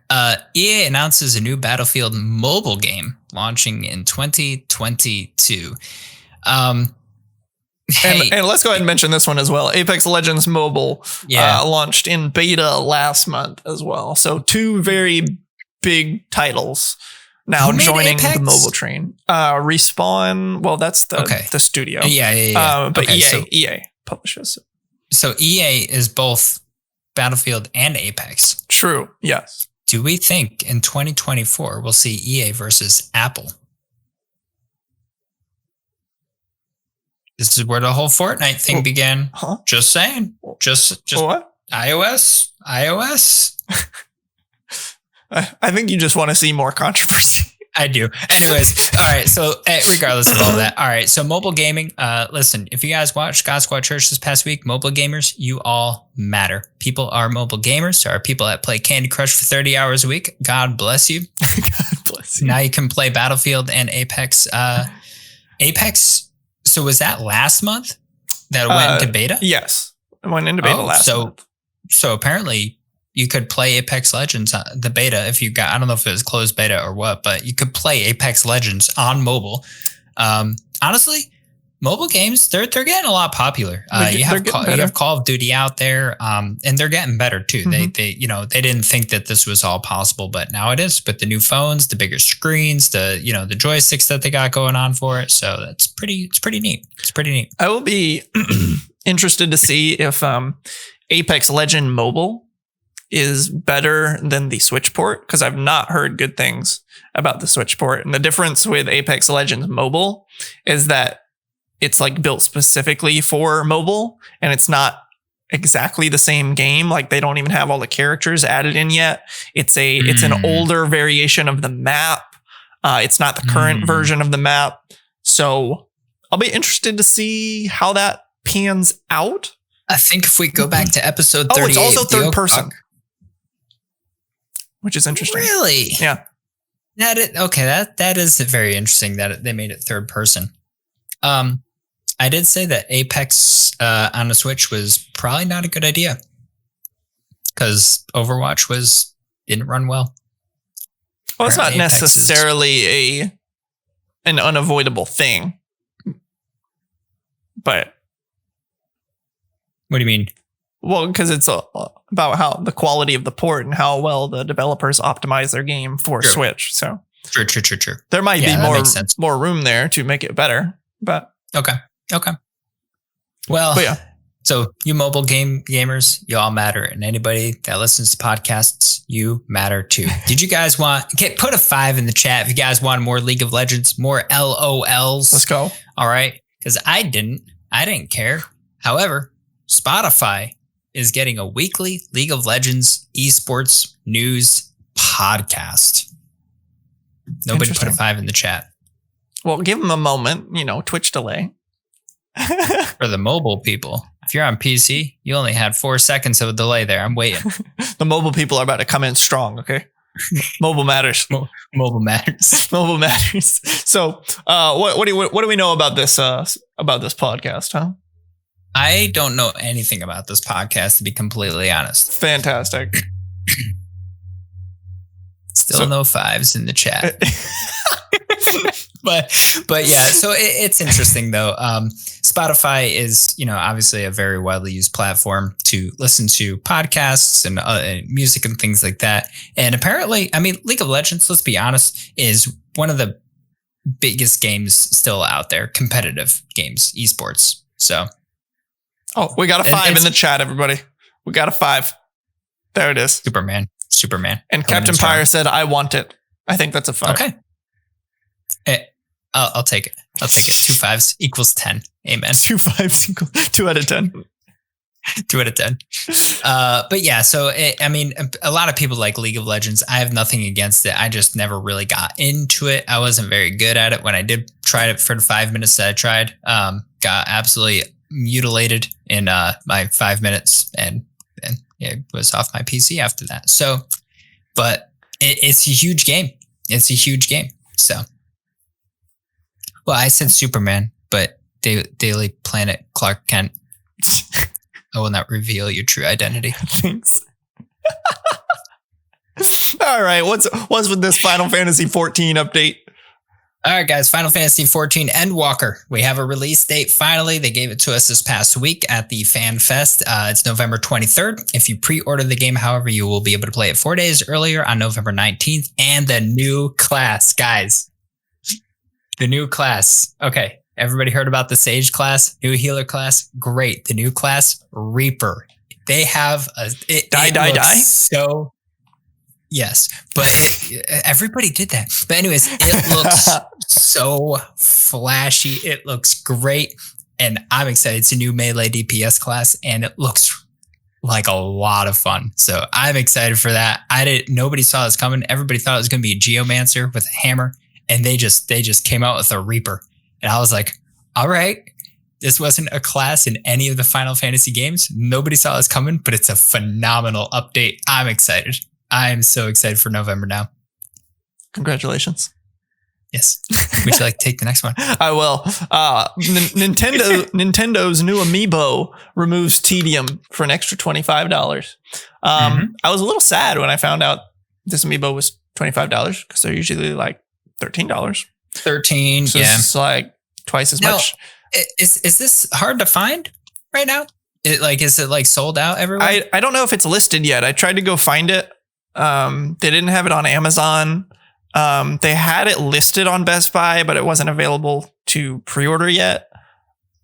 EA announces a new Battlefield mobile game launching in 2022. And let's go ahead and mention this one as well. Apex Legends Mobile launched in beta last month as well. So 2 very big titles now joining the mobile train. Respawn, well, that's the studio. Yeah. But EA publishes it. So EA is both Battlefield and Apex. True, yes. Do we think in 2024 we'll see EA versus Apple? This is where the whole Fortnite thing began. Huh? Just saying. Just what? iOS. I think you just want to see more controversy. I do. Anyways, all right. So regardless of all that, all right. So mobile gaming. Listen, if you guys watched God Squad Church this past week, mobile gamers, you all matter. People are mobile gamers. There are people that play Candy Crush for 30 hours a week. God bless you. God bless you. Now you can play Battlefield and Apex. Apex. So was that last month that it went into beta? Yes, it went into beta last month. So apparently you could play Apex Legends, the beta, if you got, I don't know if it was closed beta or what, but you could play Apex Legends on mobile. Honestly, mobile games, they're getting a lot popular. You have Call of Duty out there, and they're getting better too. Mm-hmm. They didn't think that this was all possible, but now it is with the new phones, the bigger screens, the joysticks that they got going on for it. So it's pretty neat. It's pretty neat. I will be interested to see if Apex Legend Mobile is better than the Switch port, because I've not heard good things about the Switch port. And the difference with Apex Legends Mobile is that it's like built specifically for mobile, and it's not exactly the same game. Like they don't even have all the characters added in yet. It's an older variation of the map. It's not the current version of the map. So I'll be interested to see how that pans out. I think if we go back to episode 38, it's also third person, which is interesting. Really? Yeah. That is very interesting that they made it third person. I did say that Apex on the Switch was probably not a good idea because Overwatch didn't run well. Well, it's not necessarily an unavoidable thing, but what do you mean? Well, because it's about how the quality of the port and how well the developers optimize their game for Switch. So true. There might be more room there to make it better, but okay. Well, but yeah. So you mobile gamers, you all matter, and anybody that listens to podcasts, you matter too. Did you guys put a 5 in the chat if you guys want more League of Legends, more LOLs? Let's go. All right, because I didn't care. However, Spotify is getting a weekly League of Legends esports news podcast. Nobody put a 5 in the chat. Well, give them a moment, Twitch delay. For the mobile people. If you're on PC, you only had 4 seconds of a delay there. I'm waiting. The mobile people are about to come in strong, okay? Mobile matters. Mobile matters. Mobile matters. So, what do we know about this podcast, huh? I don't know anything about this podcast, to be completely honest. Fantastic. Still no 5s in the chat. But yeah, so it's interesting though. Spotify is, obviously a very widely used platform to listen to podcasts and music and things like that. And apparently, League of Legends, let's be honest, is one of the biggest games still out there, competitive games, esports. So. Oh, we got a 5 in the chat, everybody. We got a 5. There it is. Superman. And Captain Pyre said, I want it. I think that's a 5. Okay. I'll take it. 2 5s equals 10. Amen. 2 5s equals 2 out of 10. 2 out of 10. But yeah, so a lot of people like League of Legends. I have nothing against it. I just never really got into it. I wasn't very good at it when I did try it for the 5 minutes that I tried. Got absolutely mutilated in my 5 minutes, and it was off my PC after that. So, but it's a huge game. So. Well, I said Superman, but Daily Planet Clark Kent. I will not reveal your true identity. Thanks. All right, what's with this Final Fantasy 14 update? All right, guys, Final Fantasy 14 Endwalker. We have a release date. Finally, they gave it to us this past week at the Fan Fest. It's November 23rd. If you pre-order the game, however, you will be able to play it 4 days earlier on November 19th. And the new class, guys. The new class. Okay. Everybody heard about the Sage class, new healer class. Great. The new class, Reaper. They have die. So yes, but everybody did that. But anyways, it looks so flashy. It looks great. And I'm excited. It's a new Melee DPS class and it looks like a lot of fun. So I'm excited for that. Nobody saw this coming. Everybody thought it was going to be a Geomancer with a hammer. And they just came out with a Reaper. And I was like, all right, this wasn't a class in any of the Final Fantasy games. Nobody saw this coming, but it's a phenomenal update. I'm excited. I'm so excited for November now. Congratulations. Yes. Would you like to take the next one? I will. Nintendo's new Amiibo removes tedium for an extra $25. I was a little sad when I found out this Amiibo was $25 because they're usually like $13. 13, so yeah. It's like twice as much. Is this hard to find right now? Is it like sold out everywhere? I don't know if it's listed yet. I tried to go find it. They didn't have it on Amazon. They had it listed on Best Buy, but it wasn't available to pre-order yet.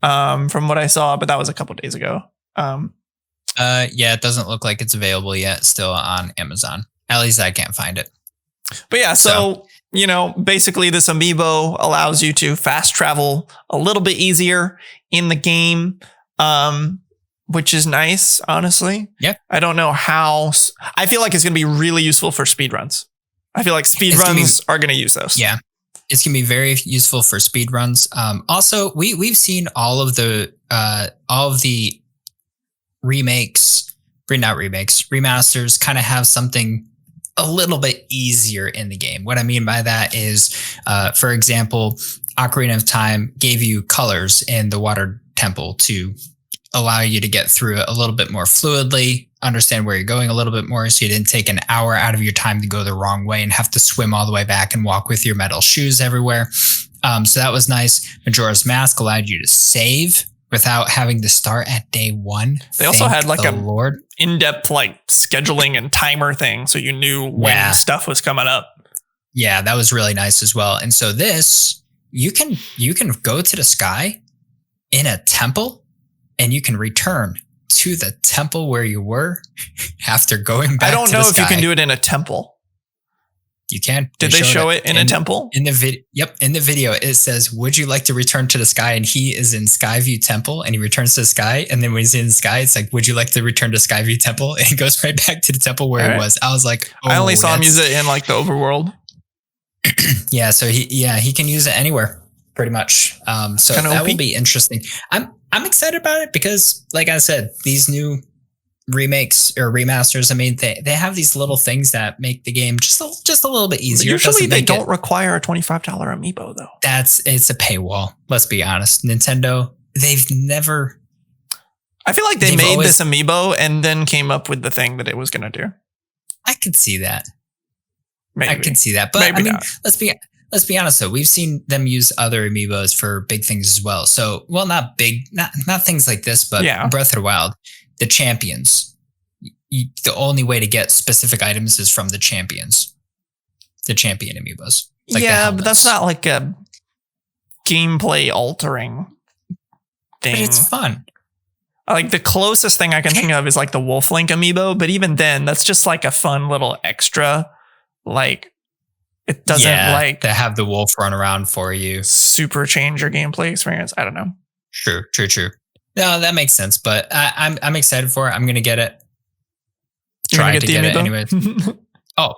From what I saw, but that was a couple days ago. Yeah, it doesn't look like it's available yet still on Amazon. At least I can't find it. But yeah, so basically this Amiibo allows you to fast travel a little bit easier in the game. Which is nice, honestly. Yeah. I don't know how. I feel like it's going to be really useful for speedruns. I feel like speedruns are going to use those. Yeah. It's going to be very useful for speedruns. Also, we've seen all of the remasters kind of have something a little bit easier in the game. What I mean by that is, for example, Ocarina of Time gave you colors in the water temple to allow you to get through it a little bit more fluidly, understand where you're going a little bit more, so you didn't take an hour out of your time to go the wrong way and have to swim all the way back and walk with your metal shoes everywhere. So that was nice. Majora's Mask allowed you to save without having to start at day one. They also had like in-depth like scheduling and timer thing, so you knew when stuff was coming up. Yeah, that was really nice as well. And so this, you can go to the sky in a temple, and you can return to the temple where you were after going back to the sky. I don't know if you can do it in a temple. You can. Did they show it in a temple? In the video. Yep. In the video, it says, would you like to return to the sky? And he is in Skyview Temple and he returns to the sky. And then when he's in the sky, it's like, would you like to return to Skyview Temple? And he goes right back to the temple where he was. I was like, I only saw him use it in like the overworld. Yeah. So he can use it anywhere pretty much. So that will be interesting. I'm excited about it because, like I said, these new remakes or remasters, I mean, they have these little things that make the game just a little bit easier. Usually they don't require a $25 Amiibo though. It's a paywall. Let's be honest. Nintendo, they've never. I feel like they made this Amiibo and then came up with the thing that it was going to do. I could see that. Maybe. I could see that, but maybe I mean, not. Let's be honest though. We've seen them use other Amiibos for big things as well. So, well, not big, not things like this, but Breath of the Wild, the champions. The only way to get specific items is from the champions, the champion Amiibos. Like but that's not like a gameplay altering thing. But it's fun. Like the closest thing I can think of is like the Wolf Link Amiibo, but even then, that's just like a fun little extra. Like it doesn't like to have the wolf run around for you, super change your gameplay experience. I don't know. True. No, that makes sense. But I'm excited for it. I'm gonna get it. Try to get it anyways. Oh,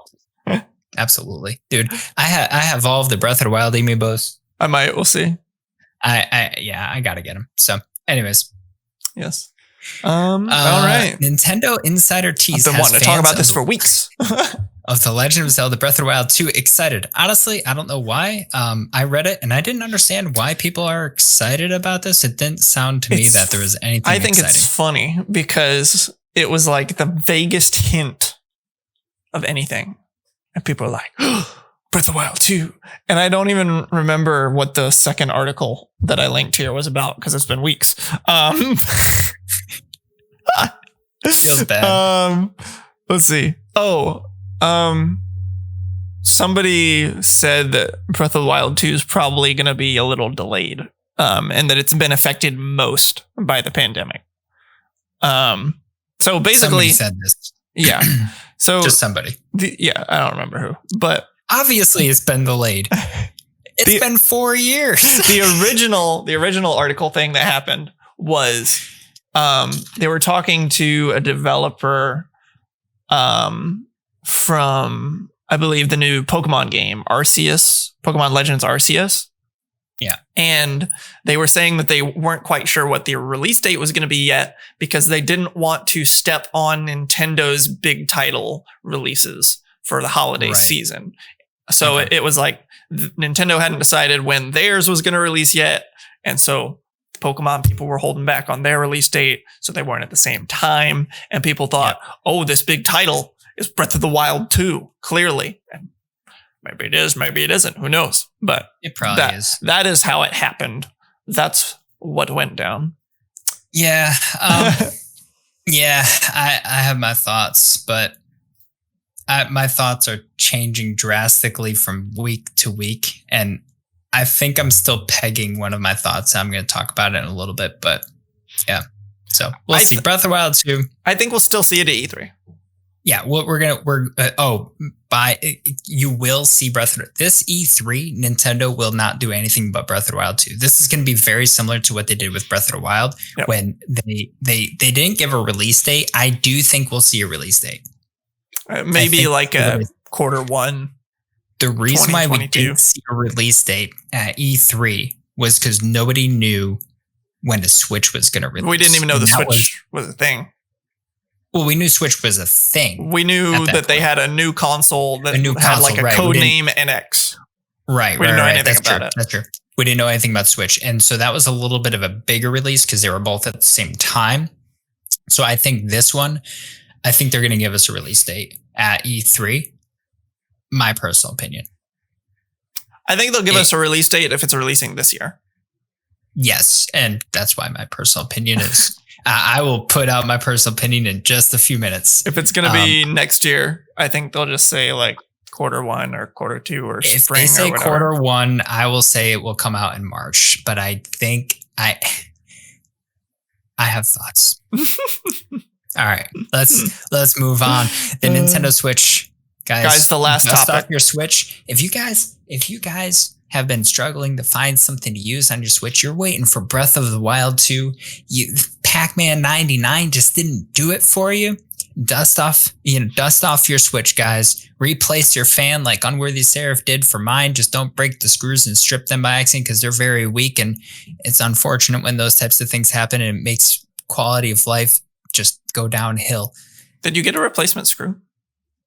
absolutely, dude. I have all of the Breath of the Wild Amiibos. I might. We'll see. I gotta get them. So, anyways. Yes. All right. Nintendo Insider Tease. I've been wanting to talk about this for weeks. Of The Legend of Zelda Breath of the Wild 2. Excited. Honestly, I don't know why. I read it and I didn't understand why people are excited about this. It didn't sound to me that there was anything I think exciting. It's funny because it was like the vaguest hint of anything. And people are like, oh, Breath of the Wild 2. And I don't even remember what the second article that I linked here was about because it's been weeks. Feels bad. Let's see. Somebody said that Breath of the Wild 2 is probably going to be a little delayed, and that it's been affected most by the pandemic. So basically, somebody said this. Yeah. So just somebody. I don't remember who, but obviously it's been delayed. It's been 4 years. The original article thing that happened was, they were talking to a developer, from, I believe, the new Pokemon game, Arceus, Pokemon Legends Arceus. Yeah. And they were saying that they weren't quite sure what the release date was going to be yet because they didn't want to step on Nintendo's big title releases for the holiday season. So it was like Nintendo hadn't decided when theirs was going to release yet. And so Pokemon people were holding back on their release date, so they weren't at the same time. And people thought, oh, this big title is Breath of the Wild 2, clearly. And maybe it is, maybe it isn't. Who knows? But it probably is. That is how it happened. That's what went down. Yeah. Yeah, I have my thoughts, but my thoughts are changing drastically from week to week. And I think I'm still pegging one of my thoughts. I'm going to talk about it in a little bit, but yeah. So we'll see. Breath of the Wild 2. I think we'll still see it at E3. Yeah, you will see Breath of this E3. Nintendo will not do anything but Breath of the Wild 2. This is going to be very similar to what they did with Breath of the Wild when they didn't give a release date. I do think we'll see a release date. Maybe like a Q1. The reason why we didn't see a release date at E3 was because nobody knew when the Switch was going to release. We didn't even know the Switch was a thing. Well, we knew Switch was a thing. We knew that they had a new console that had like a code name NX. Right. We didn't know anything about it. That's true. We didn't know anything about Switch. And so that was a little bit of a bigger release because they were both at the same time. So I think this one, I think they're going to give us a release date at E3. My personal opinion. I think they'll give us a release date if it's releasing this year. Yes. And that's why my personal opinion is... I will put out my personal opinion in just a few minutes. If it's going to be next year, I think they'll just say like Q1 or Q2 or spring. If they say or whatever. Q1, I will say it will come out in March. But I think I have thoughts. All right, let's move on. The Nintendo Switch, guys. The last dust topic. Off your Switch. If you guys have been struggling to find something to use on your Switch, you're waiting for Breath of the Wild 2. Pac-Man 99 just didn't do it for you. Dust off your Switch, guys. Replace your fan like UnworthySeraph did for mine. Just don't break the screws and strip them by accident because they're very weak, and it's unfortunate when those types of things happen, and it makes quality of life just go downhill. Did you get a replacement screw?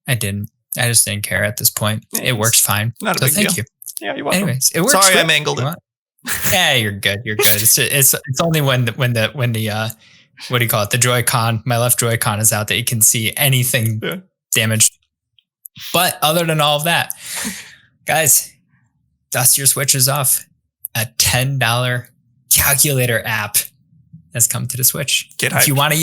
I didn't. I just didn't care at this point. It works fine. Not a big deal. Thank you. Yeah, you're welcome. Anyways, it works. Sorry, I mangled it. Yeah, you're good. You're good. It's only when the what do you call it? The Joy-Con, my left Joy-Con is out that you can see anything damaged. But other than all of that, guys, dust your switches off. A $10 calculator app has come to the Switch. Get hyped. If you want to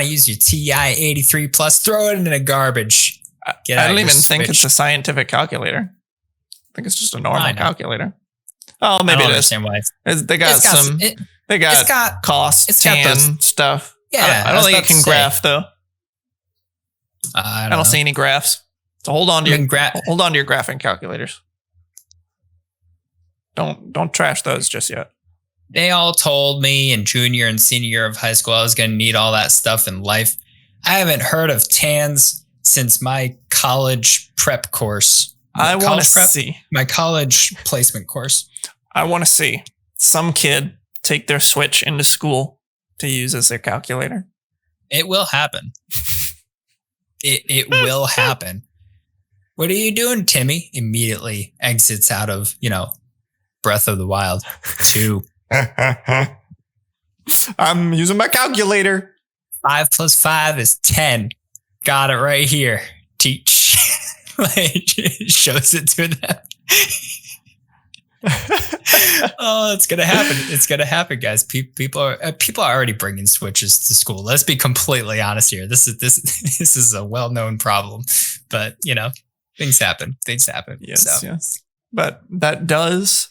use your TI 83 Plus, throw it in the garbage. I don't even think it's a scientific calculator. I think it's just a normal calculator. Oh, maybe it is. They got costs and stuff. Yeah, I don't think it can graph though. I don't see any graphs. So hold on to your graphing calculators. Don't trash those just yet. They all told me in junior and senior year of high school I was going to need all that stuff in life. I haven't heard of TANs since my college prep course. I want to see my college placement course. I want to see some kid take their Switch into school to use as their calculator. It will happen. It will happen. What are you doing, Timmy? Immediately exits out of, Breath of the Wild 2. I'm using my calculator. 5 + 5 is 10. Got it right here. Teach. Shows it to them. Oh, it's gonna happen. It's gonna happen, guys. People are already bringing Switches to school. Let's be completely honest here. This is a well-known problem, but things happen. Yes. But that does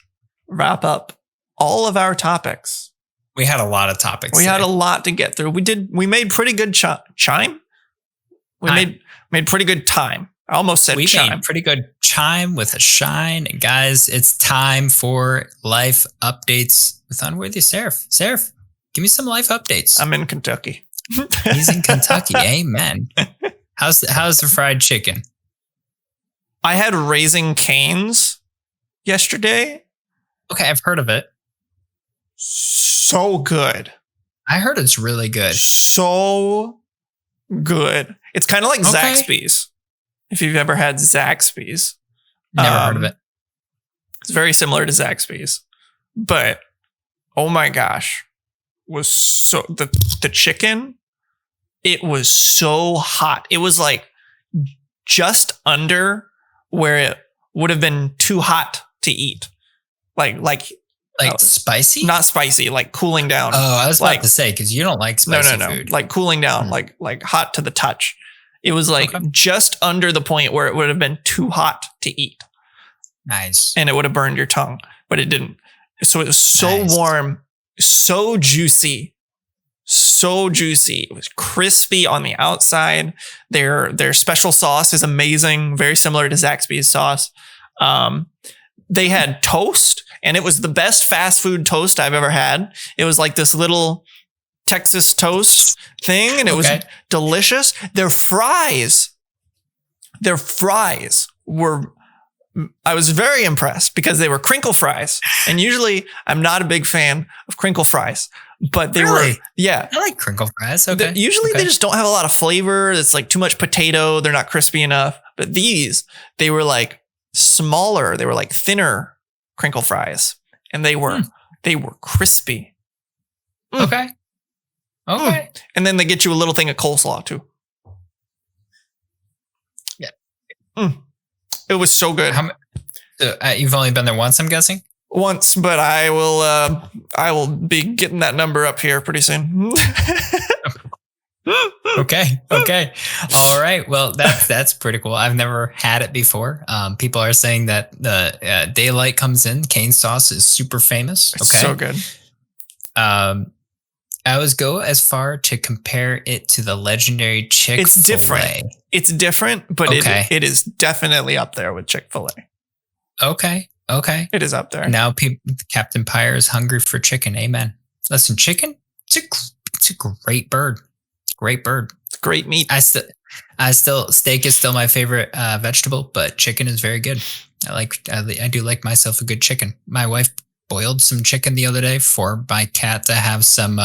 wrap up all of our topics. We had a lot of topics. We had a lot to get through. We made pretty good chime. We made pretty good time. I almost said chime. Made pretty good chime with a shine. And guys, it's time for life updates with UnworthySeraph. Seraph, give me some life updates. I'm in Kentucky. He's in Kentucky. Amen. How's the fried chicken? I had Raising Cane's yesterday. Okay, I've heard of it. So good. I heard it's really good. So good. It's kind of like Zaxby's. If you've ever had Zaxby's. Never heard of it. It's very similar to Zaxby's, but oh my gosh, was so the chicken. It was so hot. It was like just under where it would have been too hot to eat. Like spicy? Not spicy, like cooling down. Oh, I was about to say, because you don't like spicy no. food. Like cooling down, like hot to the touch. It was like just under the point where it would have been too hot to eat. Nice. And it would have burned your tongue, but it didn't. So it was so warm, so juicy. So juicy. It was crispy on the outside. Their special sauce is amazing. Very similar to Zaxby's sauce. They had toast, and it was the best fast food toast I've ever had. It was like this little Texas toast thing, and it was delicious. Their fries were, I was very impressed because they were crinkle fries. And usually I'm not a big fan of crinkle fries, but they were, I like crinkle fries. Okay. Usually they just don't have a lot of flavor. It's like too much potato. They're not crispy enough. But they were like smaller. They were like thinner crinkle fries, and they were crispy. Okay. And then they get you a little thing of coleslaw too. Yeah. It was so good. You've only been there once, I'm guessing? Once, but I will be getting that number up here pretty soon. Okay. All right. Well, that's pretty cool. I've never had it before. People are saying that the daylight comes in. Cane sauce is super famous. Okay. It's so good. I would go as far to compare it to the legendary Chick-fil-A. It's different, but it is definitely up there with Chick-fil-A. Okay. It is up there. Now Captain Pyre is hungry for chicken. Amen. Listen, chicken, it's a great bird. Great bird. It's great meat. Steak is still my favorite vegetable, but chicken is very good. I do like myself a good chicken. My wife boiled some chicken the other day for my cat to have some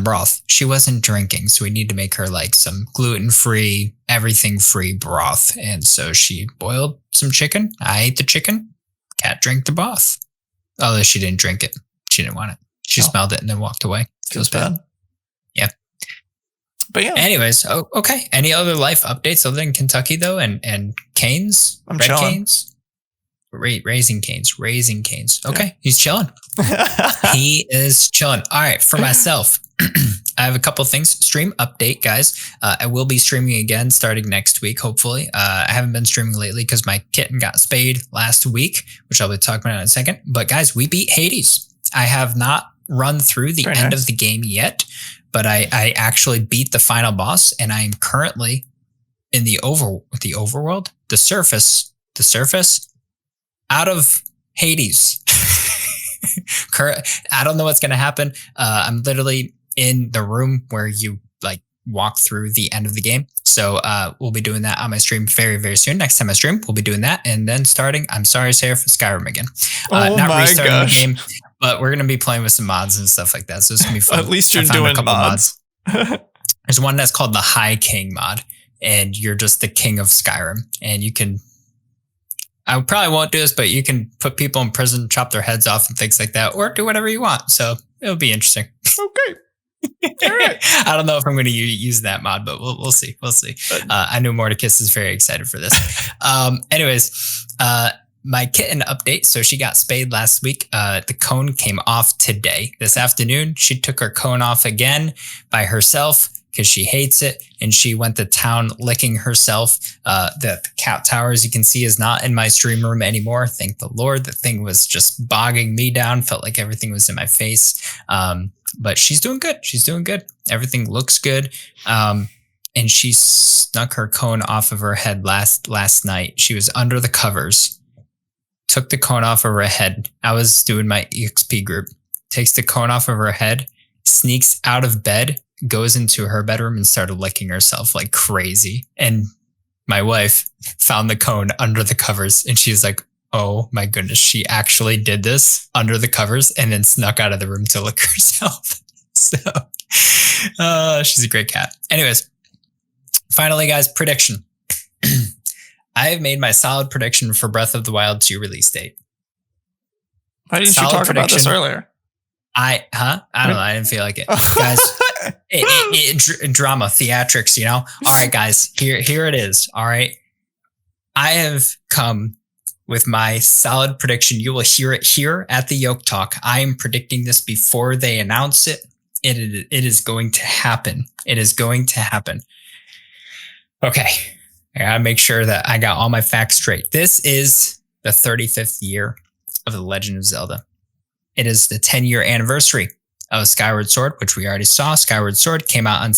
broth. She wasn't drinking, so we need to make her like some gluten-free, everything-free broth. And so she boiled some chicken. I ate the chicken. Cat drank the broth. Although she didn't drink it. She didn't want it. She smelled it and then walked away. Feels bad. Yeah. But yeah. Anyways, okay. Any other life updates other than Kentucky though, and canes? I'm chilling. Canes? Raising canes. Okay, yeah. He's chilling. He is chilling. All right, for myself, I have a couple things. Stream update, guys. I will be streaming again starting next week, hopefully. I haven't been streaming lately because my kitten got spayed last week, which I'll be talking about in a second. But guys, we beat Hades. I have not run through the end of the game yet, but I actually beat the final boss, and I am currently in the overworld, the surface, out of Hades. I don't know what's going to happen. I'm literally in the room where you like walk through the end of the game. So we'll be doing that on my stream very, very soon. Next time I stream, we'll be doing that. And then starting, I'm sorry, Sarah, for Skyrim again. Not restarting the game, but we're going to be playing with some mods and stuff like that. So it's going to be fun. At least you're doing mods. There's one that's called the High King mod, and you're just the king of Skyrim. And you can, I probably won't do this, but you can put people in prison, chop their heads off and things like that, or do whatever you want. So it'll be interesting. Okay. All right. I don't know if I'm going to use that mod, but we'll see. We'll see. I know Mordecus is very excited for this. Anyways, my kitten update. So she got spayed last week. The cone came off today. This afternoon, she took her cone off again by herself because she hates it. And she went to town licking herself. The cat tower, as you can see, is not in my stream room anymore. Thank the Lord. The thing was just bogging me down. Felt like everything was in my face. But she's doing good. She's doing good. Everything looks good. And she snuck her cone off of her head last night. She was under the covers. Took the cone off of her head. I was doing my EXP group. Takes the cone off of her head. Sneaks out of bed. Goes into her bedroom and started licking herself like crazy. And my wife found the cone under the covers and she's like, oh my goodness, she actually did this under the covers and then snuck out of the room to lick herself. So she's a great cat. Anyways, finally, guys, prediction. I have made my solid prediction for Breath of the Wild 2 release date. Why didn't you talk about this earlier? I don't know. I didn't feel like it. Guys, drama, theatrics, you know? All right, guys, here it is. All right. I have come with my solid prediction. You will hear it here at the YokeTalk. I am predicting this before they announce it. It is going to happen. It is going to happen. Okay. I gotta make sure that I got all my facts straight. This is the 35th year of The Legend of Zelda. It is the 10-year anniversary of Skyward Sword, which we already saw. Skyward Sword came out on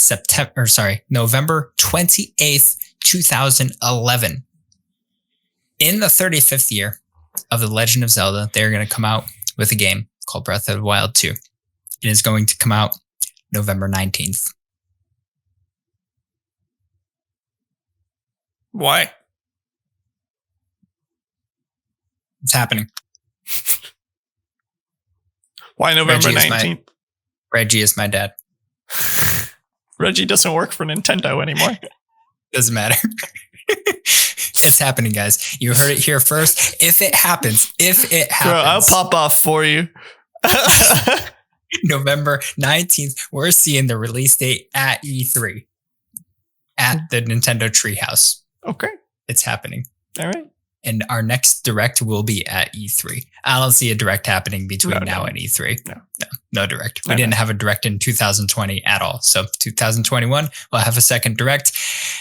November 28th, 2011. In the 35th year of The Legend of Zelda, they're going to come out with a game called Breath of the Wild 2. It is going to come out November 19th. Why? It's happening. Why November 19th? Reggie is my dad. Reggie doesn't work for Nintendo anymore. Doesn't matter. It's happening, guys. You heard it here first. If it happens. Bro, I'll pop off for you. November 19th, we're seeing the release date at E3. At the Nintendo Treehouse. Okay. It's happening. All right. And our next direct will be at E3. I don't see a direct happening between now and E3. No direct. We didn't have a direct in 2020 at all. So 2021, we'll have a second direct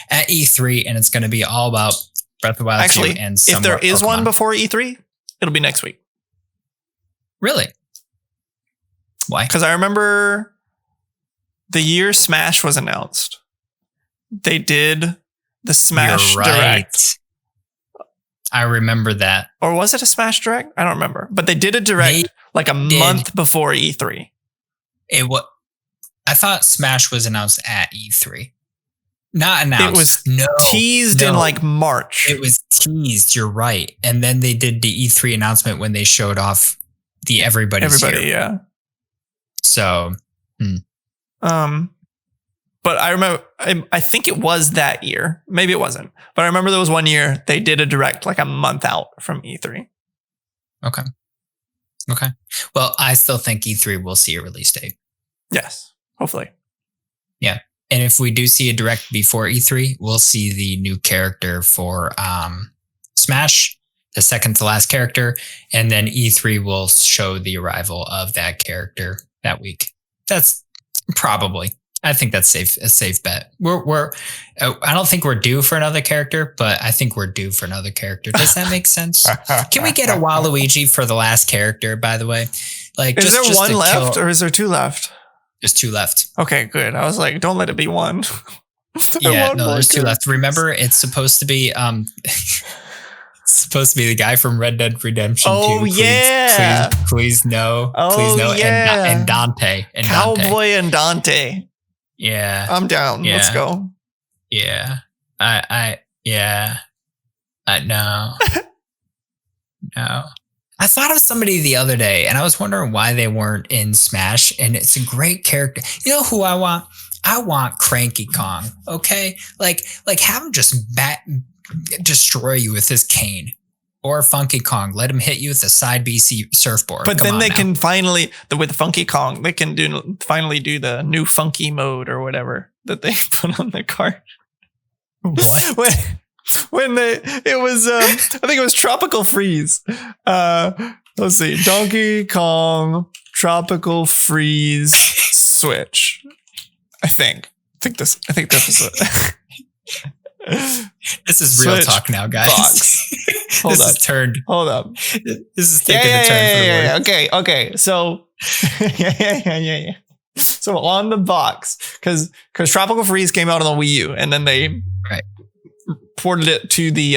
at E3, and it's going to be all about Breath of the Wild 2 and some if there is Pokemon. one before E3, it'll be next week. Really? Why? Because I remember the year Smash was announced, they did the Smash Direct. I remember that. Or was it a Smash Direct? I don't remember. But they did a Direct like a month before E3. I thought Smash was announced at E3. Not announced. It was teased in like March. It was teased, you're right. And then they did the E3 announcement when they showed off the Everybody, yeah. So, but I remember, I think it was that year. Maybe it wasn't. But I remember there was one year they did a direct like a month out from E3. Okay. Well, I still think E3 will see a release date. Yes, hopefully. Yeah. And if we do see a direct before E3, we'll see the new character for Smash, the second to last character. And then E3 will show the arrival of that character that week. That's probably... I think that's a safe bet. I don't think we're due for another character, but I think we're due for another character. Does that make sense? Can we get a Waluigi for the last character, by the way? Like, is there one left or is there two left? There's two left. Okay, good. I was like, don't let it be one. Yeah, no, there's two left. Remember, it's supposed to be the guy from Red Dead Redemption 2. Oh, yeah. Please no. Oh, please no. Yeah. And Dante. Cowboy and Dante. Yeah. I'm down. Yeah. Let's go. Yeah. No. No. I thought of somebody the other day and I was wondering why they weren't in Smash, and it's a great character. You know who I want? I want Cranky Kong. Okay? Like have him just destroy you with his cane. Or Funky Kong, let him hit you with a side BC surfboard. But then they can finally, with Funky Kong, they can finally do the new funky mode or whatever that they put on the card. What? It was, I think it was Tropical Freeze. Let's see, Donkey Kong Tropical Freeze Switch. I think this was it. This is real talk now, guys. Hold up. This is taking a turn. Okay. So, yeah. So on the box, because Tropical Freeze came out on the Wii U, and then they ported it to the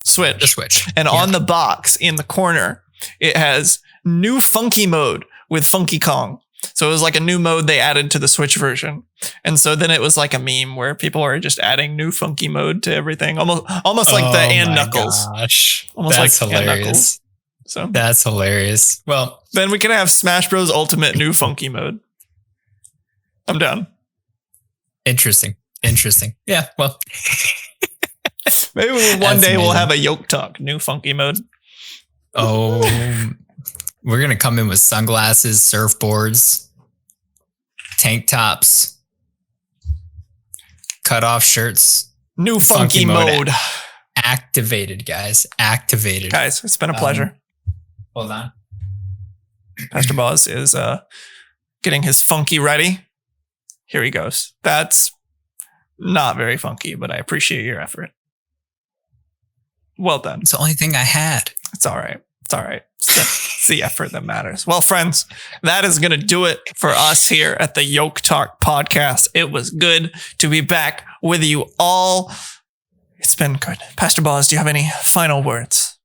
Switch. The Switch. And on the box in the corner, it has new funky mode with Funky Kong. So it was like a new mode they added to the Switch version. And so then it was like a meme where people are just adding new funky mode to everything. Almost like the and Knuckles. Gosh. Almost That's like hilarious. So that's hilarious. Well, then we can have Smash Bros. Ultimate new funky mode. I'm down. Interesting. Yeah, well. Maybe one day we'll have a YokeTalk new funky mode. Oh, We're going to come in with sunglasses, surfboards, tank tops, cut off shirts. New funky mode. Activated, guys. Activated. Guys, it's been a pleasure. Hold on. PastorBoz is getting his funky ready. Here he goes. That's not very funky, but I appreciate your effort. Well done. It's the only thing I had. It's all right. It's all right. It's the effort that matters. Well, friends, that is going to do it for us here at the YokeTalk podcast. It was good to be back with you all. It's been good. PastorBoz, do you have any final words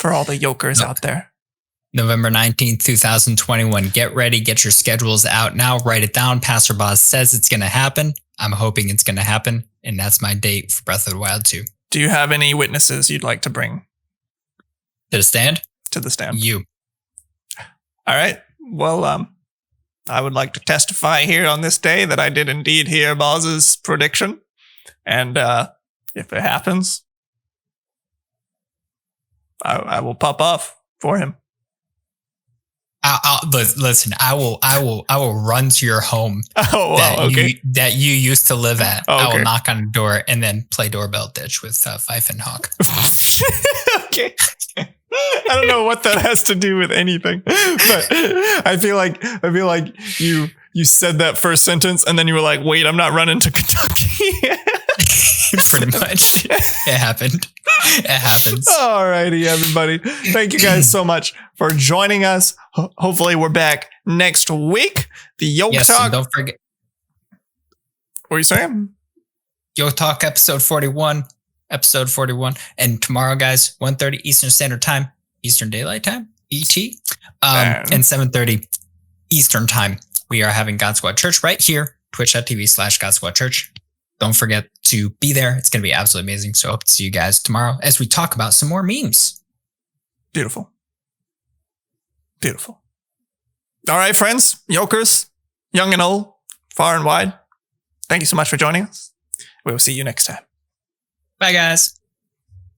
for all the yokers out there? November 19th, 2021. Get ready. Get your schedules out now. Write it down. PastorBoz says it's going to happen. I'm hoping it's going to happen. And that's my date for Breath of the Wild 2. Do you have any witnesses you'd like to bring? To the stand? To the stand. You. All right. Well, I would like to testify here on this day that I did indeed hear Boz's prediction. And if it happens, I will pop off for him. Listen, I will run to your home that you used to live at. Oh, okay. I will knock on the door and then play doorbell ditch with Fife and Hawk. Okay. I don't know what that has to do with anything, but I feel like you said that first sentence and then you were like, wait, I'm not running to Kentucky. Pretty much. It happened. It happens. All righty, everybody. Thank you guys so much for joining us. Hopefully we're back next week. The YokeTalk. Yes, and don't forget. What are you saying? YokeTalk episode 41. Episode 41. And tomorrow, guys, 1:30 Eastern Standard Time. Eastern Daylight Time? ET? And 7:30 Eastern Time. We are having God Squad Church right here. Twitch.tv/God Squad Church. Don't forget to be there. It's going to be absolutely amazing. So I hope to see you guys tomorrow as we talk about some more memes. Beautiful. Beautiful. All right, friends, yokers, young and old, far and wide. Thank you so much for joining us. We will see you next time. Bye, guys.